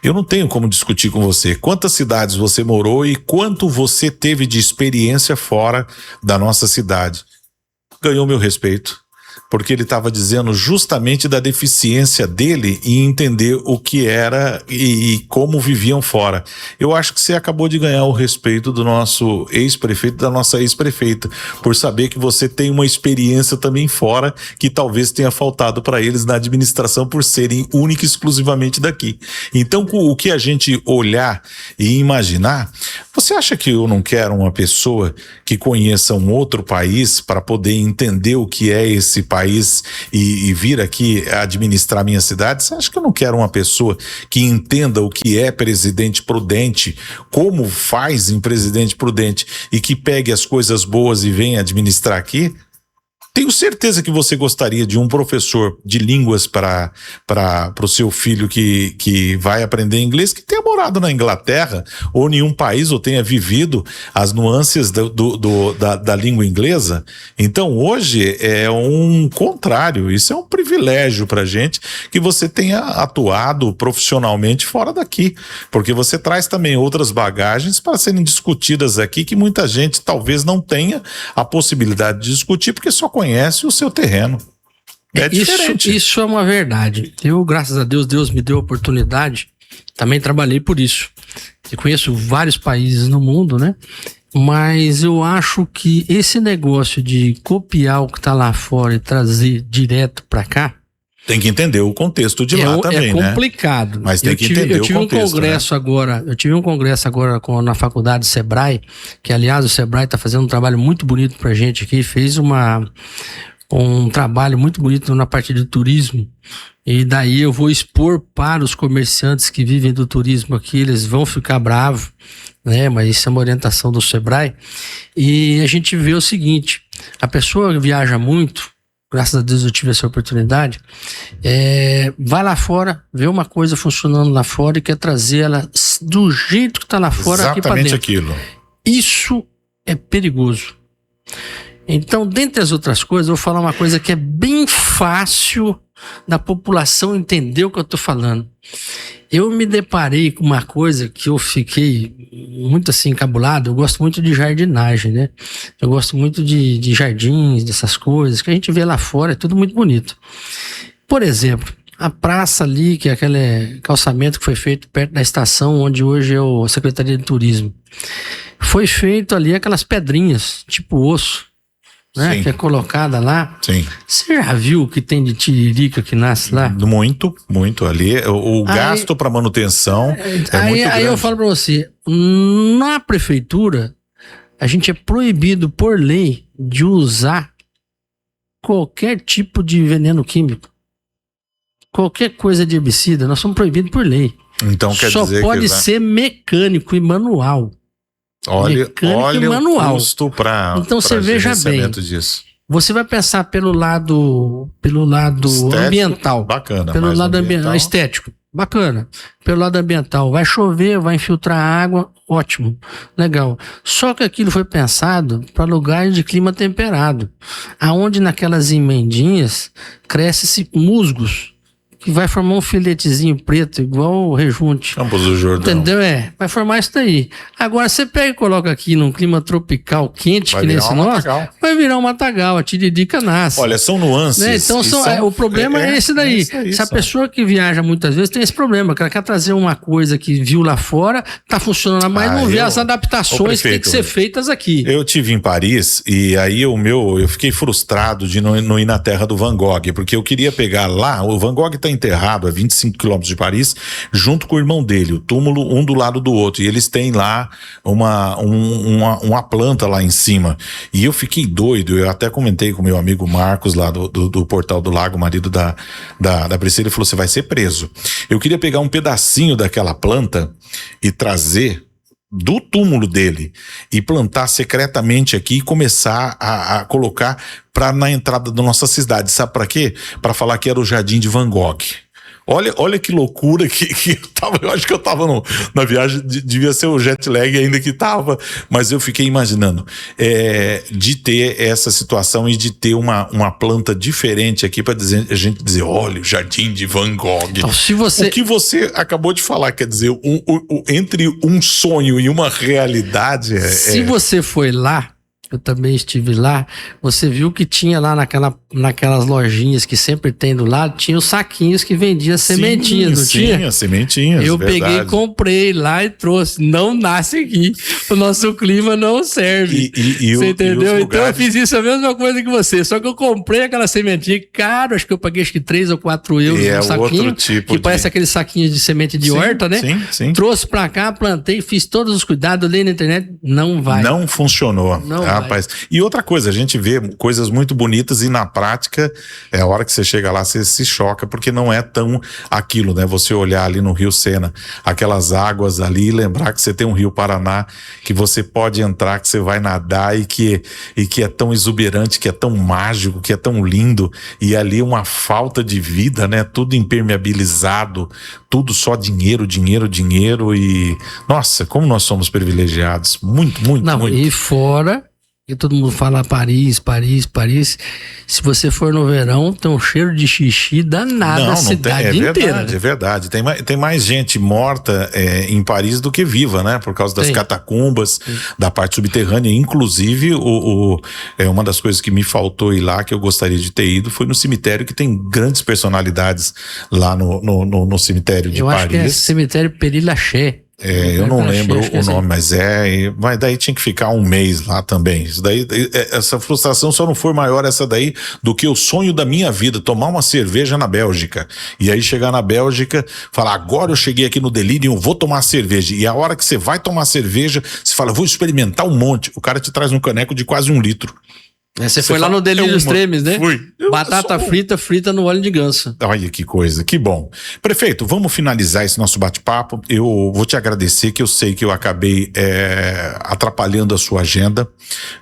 eu não tenho como discutir com você. Quantas cidades você morou e quanto você teve de experiência fora da nossa cidade? Ganhou meu respeito, porque ele estava dizendo justamente da deficiência dele em entender o que era e como viviam fora. Eu acho que você acabou de ganhar o respeito do nosso ex-prefeito, da nossa ex-prefeita, por saber que você tem uma experiência também fora que talvez tenha faltado para eles na administração por serem única e exclusivamente daqui. Então, o que a gente olhar e imaginar, você acha que eu não quero uma pessoa que conheça um outro país para poder entender o que é esse país país e vir aqui administrar minha cidade, você acha que eu não quero uma pessoa que entenda o que é presidente prudente, como faz em presidente prudente e que pegue as coisas boas e venha administrar aqui? Tenho certeza que você gostaria de um professor de línguas para o seu filho que vai aprender inglês, que tenha morado na Inglaterra ou em um país, ou tenha vivido as nuances da língua inglesa. Então hoje é um contrário, isso é um privilégio para gente que você tenha atuado profissionalmente fora daqui, porque você traz também outras bagagens para serem discutidas aqui que muita gente talvez não tenha a possibilidade de discutir porque só conhece o seu terreno. É diferente. Isso é uma verdade. Eu, graças a Deus me deu a oportunidade. Também trabalhei por isso. Eu conheço vários países no mundo, né? Mas eu acho que esse negócio de copiar o que tá lá fora e trazer direto para cá, tem que entender o contexto de lá também, né? É complicado. Né? Mas tem que entender o contexto, Eu tive um congresso agora na faculdade Sebrae, que aliás o Sebrae está fazendo um trabalho muito bonito pra gente aqui, fez um trabalho muito bonito na parte de turismo, e daí eu vou expor para os comerciantes que vivem do turismo aqui, eles vão ficar bravos, né? Mas isso é uma orientação do Sebrae, e a gente vê o seguinte, a pessoa viaja muito, graças a Deus eu tive essa oportunidade, vai lá fora, vê uma coisa funcionando lá fora e quer trazer ela do jeito que está lá fora aqui para dentro. Aquilo. Isso é perigoso. Então, dentre as outras coisas, eu vou falar uma coisa que é bem fácil da população entender o que eu estou falando. Eu me deparei com uma coisa que eu fiquei muito assim encabulado. Eu gosto muito de jardinagem, né? Eu gosto muito de jardins, dessas coisas que a gente vê lá fora, é tudo muito bonito. Por exemplo, a praça ali, que é aquele calçamento que foi feito perto da estação onde hoje é a Secretaria de Turismo. Foi feito ali aquelas pedrinhas, tipo osso, né? Sim. Que é colocada lá. Sim. Você já viu o que tem de tiririca que nasce lá? Muito, muito ali. O gasto para manutenção é muito grande. Aí eu falo para você, na prefeitura, a gente é proibido por lei de usar qualquer tipo de veneno químico. Qualquer coisa de herbicida, nós somos proibidos por lei. Então quer Só dizer que pode ser mecânico e manual. Olha manual. O custo para então você veja bem, disso. Você vai pensar pelo lado estético, ambiental, bacana, pelo lado ambiental estético, bacana. Pelo lado ambiental, vai chover, vai infiltrar água, ótimo, legal. Só que aquilo foi pensado para lugares de clima temperado, aonde naquelas emendinhas cresce-se musgos, que vai formar um filetezinho preto, igual o rejunte. Campos do Jordão. Entendeu? Vai formar isso daí. Agora, você pega e coloca aqui num clima tropical quente, que nem esse nosso, vai virar um matagal, a tiririca nasce. Olha, são nuances. Né? Então, o problema é esse daí. Se a pessoa que viaja muitas vezes tem esse problema, que ela quer trazer uma coisa que viu lá fora, tá funcionando, mas não vê as adaptações que tem que ser feitas aqui. Eu tive em Paris e aí eu fiquei frustrado de não ir na terra do Van Gogh, porque eu queria pegar lá, o Van Gogh tá enterrado a 25 quilômetros de Paris, junto com o irmão dele, o túmulo um do lado do outro, e eles têm lá uma planta lá em cima, e eu fiquei doido. Eu até comentei com meu amigo Marcos lá do Portal do Lago, marido da Priscila, ele falou, você vai ser preso. Eu queria pegar um pedacinho daquela planta e trazer do túmulo dele e plantar secretamente aqui e começar a colocar na entrada da nossa cidade. Sabe para quê? Para falar que era o Jardim de Van Gogh. Olha que loucura que eu tava. Eu acho que eu tava na viagem, devia ser o jet lag ainda que tava, mas eu fiquei imaginando de ter essa situação e de ter uma planta diferente aqui para a gente dizer, olha, o Jardim de Van Gogh. Então, o que você acabou de falar, quer dizer, entre um sonho e uma realidade. Se você foi lá, eu também estive lá, você viu que tinha lá naquelas lojinhas que sempre tem do lado, tinha os saquinhos que vendia sementinhas, não tinha? Sim, sementinhas, eu verdade. Peguei, comprei lá e trouxe. Não nasce aqui. O nosso clima não serve. Você entendeu? Então eu fiz isso a mesma coisa que você, só que eu comprei aquela sementinha, caro, acho que eu paguei 3 ou 4 euros no saquinho, outro tipo parece aqueles saquinhos de semente de horta, né? Sim. Trouxe pra cá, plantei, fiz todos os cuidados, olhei na internet, não vai. Não funcionou. Não rapaz. E outra coisa, a gente vê coisas muito bonitas e na prática, a hora que você chega lá, você se choca, porque não é tão aquilo, né? Você olhar ali no Rio Sena, aquelas águas ali, e lembrar que você tem um Rio Paraná, que você pode entrar, que você vai nadar e que é tão exuberante, que é tão mágico, que é tão lindo, e ali uma falta de vida, né? Tudo impermeabilizado, tudo só dinheiro, dinheiro, dinheiro e... Nossa, como nós somos privilegiados. Muito, muito, não, muito. E fora, que todo mundo fala Paris, Paris, Paris. Se você for no verão, tem um cheiro de xixi danado a cidade inteira. É verdade. Tem mais gente morta em Paris do que viva, né? Por causa das catacumbas, da parte subterrânea. Inclusive, uma das coisas que me faltou ir lá, que eu gostaria de ter ido, foi no cemitério, que tem grandes personalidades lá no cemitério de Paris. Eu acho que é cemitério Père Lachaise. Eu não lembro o nome, mas daí tinha que ficar um mês lá também. Isso daí, essa frustração só não foi maior essa daí do que o sonho da minha vida, tomar uma cerveja na Bélgica. E aí chegar na Bélgica, falar, agora eu cheguei aqui no Delirium, vou tomar cerveja. E a hora que você vai tomar cerveja, você fala, vou experimentar um monte. O cara te traz um caneco de quase 1 litro. Você foi lá no Delírio Extremes, né? Fui. Batata frita no óleo de ganso. Olha que coisa, que bom. Prefeito, vamos finalizar esse nosso bate-papo. Eu vou te agradecer, que eu sei que eu acabei atrapalhando a sua agenda.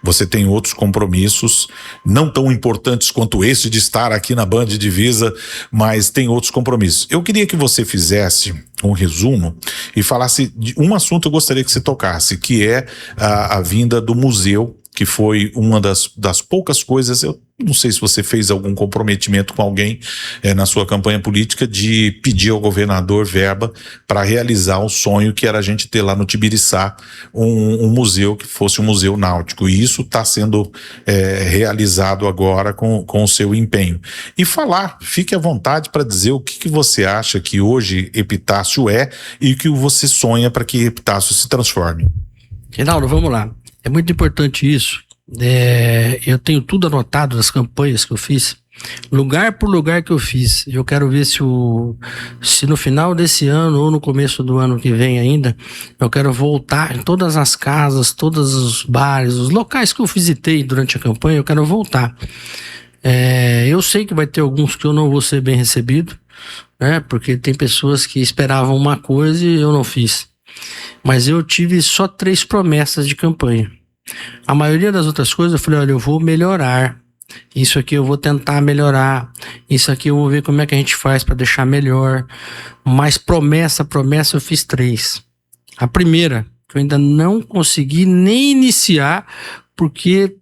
Você tem outros compromissos, não tão importantes quanto esse de estar aqui na Band Divisa, mas tem outros compromissos. Eu queria que você fizesse um resumo e falasse de um assunto que eu gostaria que você tocasse, que é a vinda do museu, que foi uma das poucas coisas. Eu não sei se você fez algum comprometimento com alguém na sua campanha política de pedir ao governador verba para realizar o sonho que era a gente ter lá no Tibiriçá um museu que fosse um museu náutico, e isso está sendo realizado agora com o seu empenho. E fique à vontade para dizer o que você acha que hoje Epitácio é e o que você sonha para que Epitácio se transforme. Reinaldo, vamos lá. É muito importante isso. Eu tenho tudo anotado das campanhas que eu fiz, lugar por lugar que eu fiz. Eu quero ver se no final desse ano ou no começo do ano que vem ainda, eu quero voltar em todas as casas, todos os bares, os locais que eu visitei durante a campanha, eu quero voltar. Eu sei que vai ter alguns que eu não vou ser bem recebido, né? Porque tem pessoas que esperavam uma coisa e eu não fiz. Mas eu tive só 3 promessas de campanha. A maioria das outras coisas eu falei, olha, eu vou melhorar. Isso aqui eu vou tentar melhorar. Isso aqui eu vou ver como é que a gente faz para deixar melhor. Mas promessa eu fiz 3. A primeira, que eu ainda não consegui nem iniciar, porque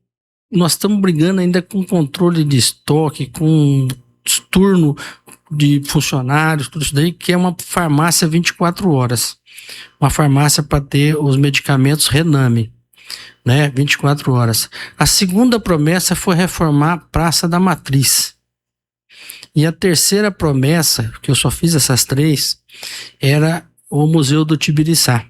nós estamos brigando ainda com controle de estoque, com turno de funcionários, tudo isso daí, que é uma farmácia 24 horas. Uma farmácia para ter os medicamentos Rename, né? 24 horas. A segunda promessa foi reformar a Praça da Matriz. E a terceira promessa, que eu só fiz essas 3, era o Museu do Tibiriçá,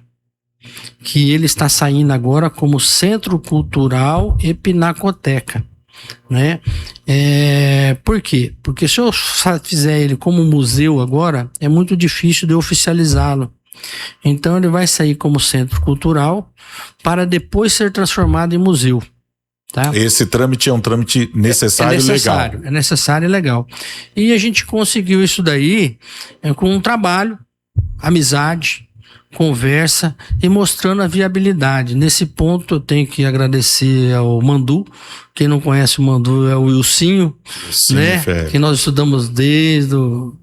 que ele está saindo agora como Centro Cultural e Pinacoteca, né? Por quê? Porque se eu fizer ele como museu agora, é muito difícil de oficializá-lo. Então ele vai sair como centro cultural para depois ser transformado em museu. Tá? Esse trâmite é um trâmite necessário e legal. É necessário e legal. E a gente conseguiu isso daí com um trabalho, amizade, conversa e mostrando a viabilidade. Nesse ponto eu tenho que agradecer ao Mandu. Quem não conhece o Mandu é o Wilsinho, né? Que nós estudamos desde o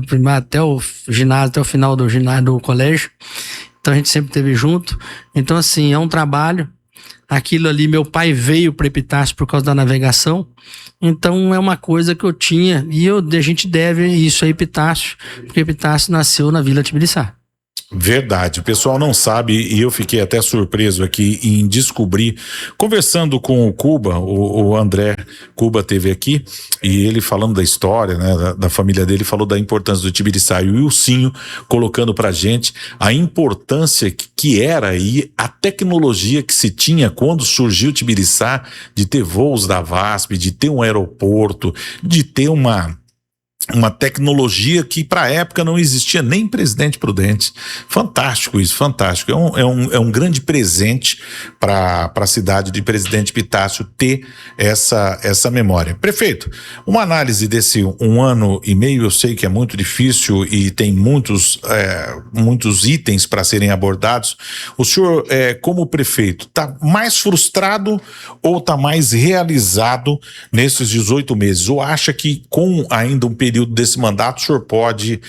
primário até o ginásio, até o final do ginásio do colégio. Então a gente sempre esteve junto. Então assim, é um trabalho. Aquilo ali, meu pai veio para Epitácio por causa da navegação. Então é uma coisa que eu tinha. E a gente deve isso a Epitácio, porque Epitácio nasceu na Vila Tibiriçá. Verdade, o pessoal não sabe, e eu fiquei até surpreso aqui em descobrir, conversando com o Cuba, o André Cuba teve aqui, e ele falando da história, né, da família dele, falou da importância do Tibiriçá, e o Wilsinho colocando pra gente a importância que era e a tecnologia que se tinha quando surgiu o Tibiriçá, de ter voos da VASP, de ter um aeroporto, de ter uma uma tecnologia que para a época não existia nem presidente prudente. Fantástico isso, fantástico. É um grande presente para a cidade de Presidente Epitácio ter essa memória. Prefeito, uma análise desse 1 ano e meio, eu sei que é muito difícil e tem muitos itens para serem abordados. O senhor, como prefeito, está mais frustrado ou está mais realizado nesses 18 meses? Ou acha que com ainda um período desse mandato, o senhor pode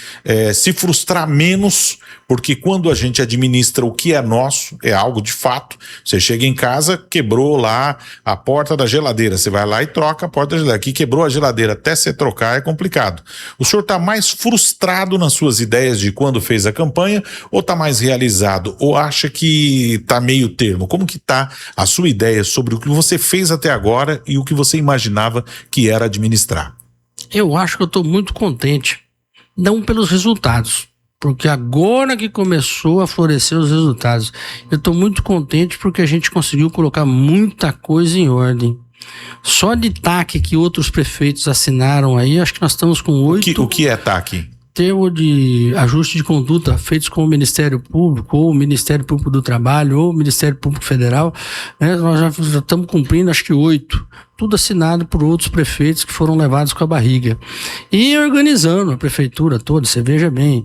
se frustrar menos, porque quando a gente administra o que é nosso, é algo de fato. Você chega em casa, quebrou lá a porta da geladeira, você vai lá e troca a porta da geladeira. Aqui quebrou a geladeira, até você trocar é complicado. O senhor está mais frustrado nas suas ideias de quando fez a campanha, ou está mais realizado, ou acha que está meio termo? Como que está a sua ideia sobre o que você fez até agora e o que você imaginava que era administrar? Eu acho que eu estou muito contente, não pelos resultados, porque agora que começou a florescer os resultados. Eu estou muito contente porque a gente conseguiu colocar muita coisa em ordem. Só de TAC que outros prefeitos assinaram aí, acho que nós estamos com 8... O que é TAC? Termo de ajuste de conduta feitos com o Ministério Público, ou o Ministério Público do Trabalho, ou o Ministério Público Federal, né? Nós já estamos cumprindo, acho que 8. Tudo assinado por outros prefeitos que foram levados com a barriga. E organizando a prefeitura toda, você veja bem,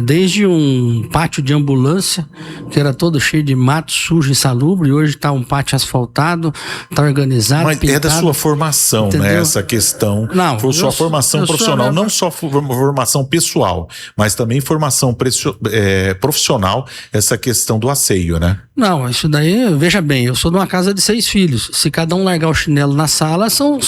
desde um pátio de ambulância, que era todo cheio de mato sujo, insalubre, e hoje está um pátio asfaltado, está organizado, mas pintado. É da sua formação, entendeu? Né, essa questão. Não, foi sua formação profissional, não só formação pessoal, mas também formação profissional, essa questão do asseio, né? Não, isso daí, veja bem, eu sou de uma casa de 6 filhos. Se cada um largar o chinelo na sala, são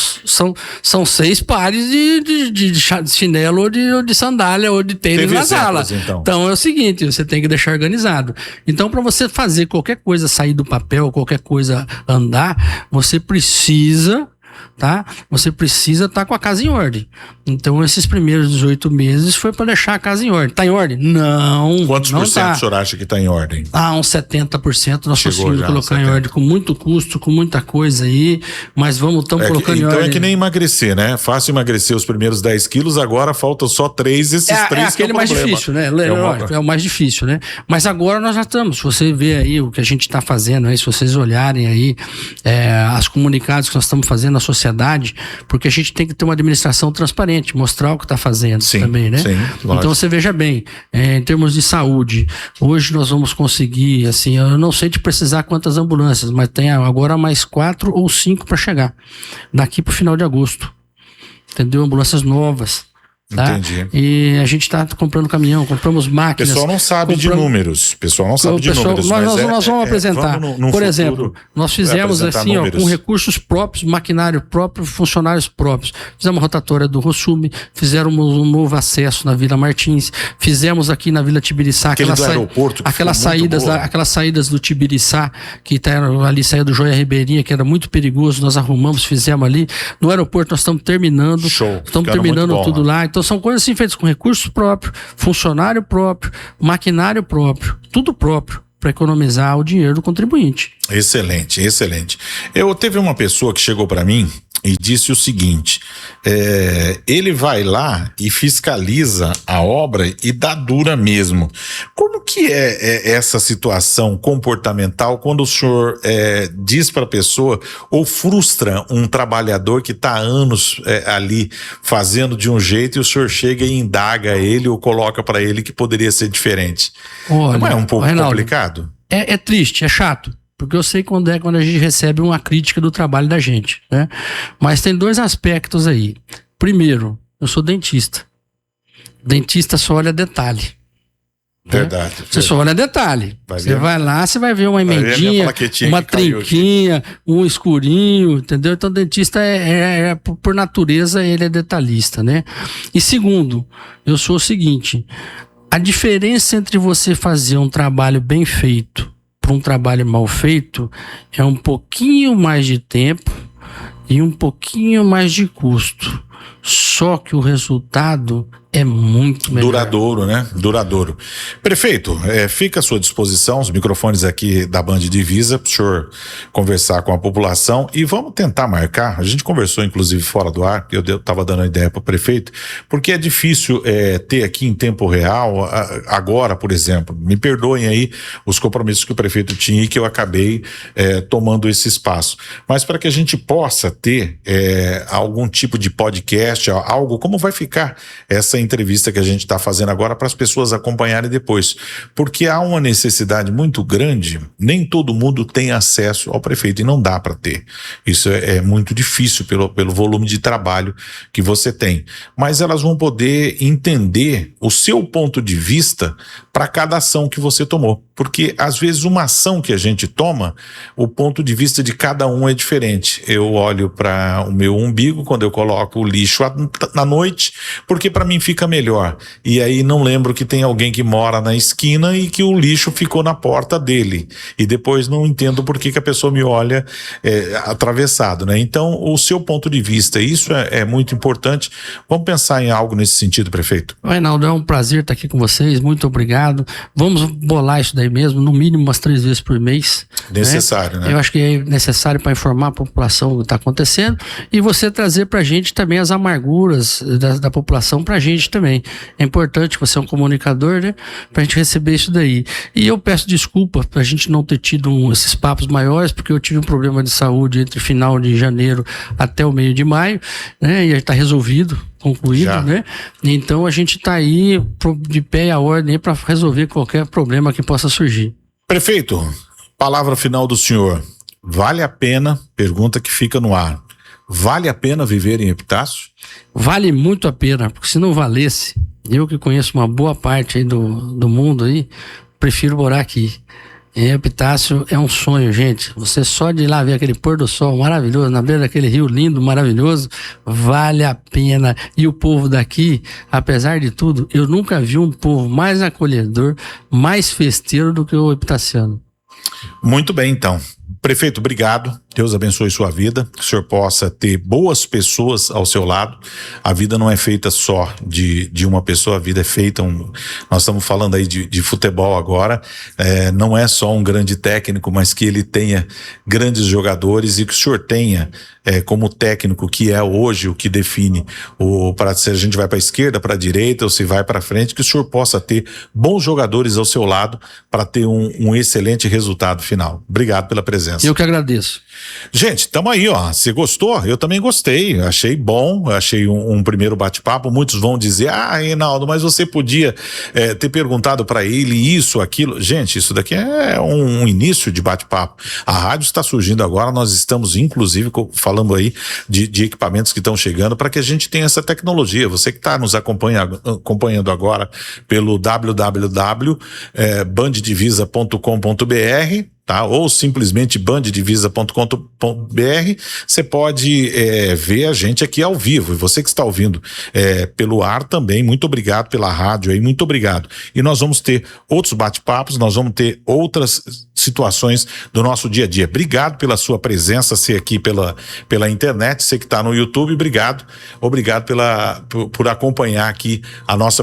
6 pares de chinelo ou de sandália ou de tênis na sala. Então é o seguinte, você tem que deixar organizado. Então, para você fazer qualquer coisa sair do papel, qualquer coisa andar, você precisa... Tá? Você precisa estar com a casa em ordem. Então, esses primeiros 18 meses foi para deixar a casa em ordem. Tá em ordem? Não. Quantos por cento o senhor acha que está em ordem? Uns 70% nós conseguimos colocar em ordem, com muito custo, com muita coisa aí, mas estamos colocando em ordem. Então é que nem emagrecer, né? Fácil emagrecer os primeiros 10 quilos, agora faltam só 3, esses 3 é aquele mais difícil, né? É o mais difícil, né? Mas agora nós já estamos. Se você ver aí o que a gente está fazendo aí, se vocês olharem aí as comunicados que nós estamos fazendo na sociedade, porque a gente tem que ter uma administração transparente, mostrar o que está fazendo também, né? Sim, então você veja bem, em termos de saúde, hoje nós vamos conseguir, assim, eu não sei de precisar quantas ambulâncias, mas tem agora mais 4 ou 5 para chegar, daqui para o final de agosto, entendeu? Ambulâncias novas. Tá? Entendi. E a gente está comprando caminhão, compramos máquinas. O pessoal não sabe de números. Nós vamos apresentar. Por exemplo, nós fizemos assim, com recursos próprios, maquinário próprio, funcionários próprios. Fizemos a rotatória do Rossumi, fizemos um novo acesso na Vila Martins, fizemos aqui na Vila Tibiriçá aquelas saídas do Tibiriçá, que tá ali, saía do Joia Ribeirinha, que era muito perigoso, nós arrumamos, fizemos ali. No aeroporto nós estamos terminando. Estamos terminando tudo lá. Então são coisas assim feitas com recursos próprios, funcionário próprio, maquinário próprio, tudo próprio, para economizar o dinheiro do contribuinte. Excelente, excelente. Teve uma pessoa que chegou para mim e disse o seguinte, ele vai lá e fiscaliza a obra e dá dura mesmo. Como que é essa situação comportamental quando o senhor diz para a pessoa ou frustra um trabalhador que está há anos ali fazendo de um jeito e o senhor chega e indaga ele ou coloca para ele que poderia ser diferente? Olha, não é um pouco complicado? É triste, é chato. Porque eu sei quando a gente recebe uma crítica do trabalho da gente, né? Mas tem 2 aspectos aí. Primeiro, eu sou dentista. Dentista só olha detalhe. Verdade. Você só olha detalhe. Você vai lá, você vai ver uma emendinha, uma trinquinha, um escurinho, entendeu? Então o dentista por natureza, ele é detalhista, né? E segundo, eu sou o seguinte, a diferença entre você fazer um trabalho bem feito para um trabalho mal feito é um pouquinho mais de tempo e um pouquinho mais de custo. só que o resultado é muito melhor. Duradouro, né? Duradouro. Prefeito, fica à sua disposição os microfones aqui da Band Divisa para o senhor conversar com a população e vamos tentar marcar. A gente conversou inclusive fora do ar, eu estava dando a ideia para o prefeito, porque é difícil ter aqui em tempo real, agora, por exemplo, me perdoem aí os compromissos que o prefeito tinha e que eu acabei tomando esse espaço. Mas para que a gente possa ter algum tipo de podcast, algo, como vai ficar essa entrevista que a gente está fazendo agora para as pessoas acompanharem depois, porque há uma necessidade muito grande, nem todo mundo tem acesso ao prefeito e não dá para ter, isso é muito difícil pelo volume de trabalho que você tem, mas elas vão poder entender o seu ponto de vista para cada ação que você tomou, porque às vezes uma ação que a gente toma, o ponto de vista de cada um é diferente. Eu olho para o meu umbigo quando eu coloco o lixo na noite, porque para mim fica melhor, e aí não lembro que tem alguém que mora na esquina e que o lixo ficou na porta dele, e depois não entendo por que a pessoa me olha atravessado, né? Então o seu ponto de vista, isso é muito importante. Vamos pensar em algo nesse sentido, prefeito. Reinaldo, é um prazer estar aqui com vocês, muito obrigado. Vamos bolar isso daí mesmo, no mínimo umas 3 vezes por mês. Necessário, né? Eu acho que é necessário para informar a população do que está acontecendo e você trazer para a gente também as amarguras da população para a gente também. É importante, você é um comunicador, né? Para a gente receber isso daí. E eu peço desculpa para a gente não ter tido esses papos maiores, porque eu tive um problema de saúde entre final de janeiro até o meio de maio, né? E está resolvido, concluído, já, né? Então a gente está aí de pé à ordem para resolver qualquer problema que possa surgir. Prefeito, palavra final do senhor. Vale a pena, pergunta que fica no ar, vale a pena viver em Epitácio? Vale muito a pena, porque se não valesse, eu que conheço uma boa parte aí do mundo aí, prefiro morar aqui. Epitácio é um sonho, gente. Você só de ir lá ver aquele pôr do sol maravilhoso, na beira daquele rio lindo, maravilhoso, vale a pena. E o povo daqui, apesar de tudo, eu nunca vi um povo mais acolhedor, mais festeiro do que o epitaciano. Muito bem, então. Prefeito, obrigado. Deus abençoe sua vida, que o senhor possa ter boas pessoas ao seu lado. A vida não é feita só de uma pessoa, a vida é feita, nós estamos falando aí de futebol agora, não é só um grande técnico, mas que ele tenha grandes jogadores e que o senhor tenha como técnico, que é hoje o que define se a gente vai para a esquerda, para a direita ou se vai para frente, que o senhor possa ter bons jogadores ao seu lado para ter um excelente resultado final. Obrigado pela presença. Eu que agradeço. Gente, tamo aí, ó. Você gostou? Eu também gostei. Achei bom, achei um primeiro bate-papo. Muitos vão dizer, Reinaldo, mas você podia ter perguntado para ele isso, aquilo. Gente, isso daqui é um início de bate-papo. A rádio está surgindo agora, nós estamos inclusive falando aí de equipamentos que estão chegando para que a gente tenha essa tecnologia. Você que está nos acompanhando agora pelo www.banddivisa.com.br, tá? Ou simplesmente banddivisa.com.br, você pode ver a gente aqui ao vivo, e você que está ouvindo pelo ar também, muito obrigado pela rádio aí, muito obrigado. E nós vamos ter outros bate-papos, nós vamos ter outras situações do nosso dia a dia. Obrigado pela sua presença, ser aqui pela internet, você que está no YouTube, obrigado por acompanhar aqui a nossa programação.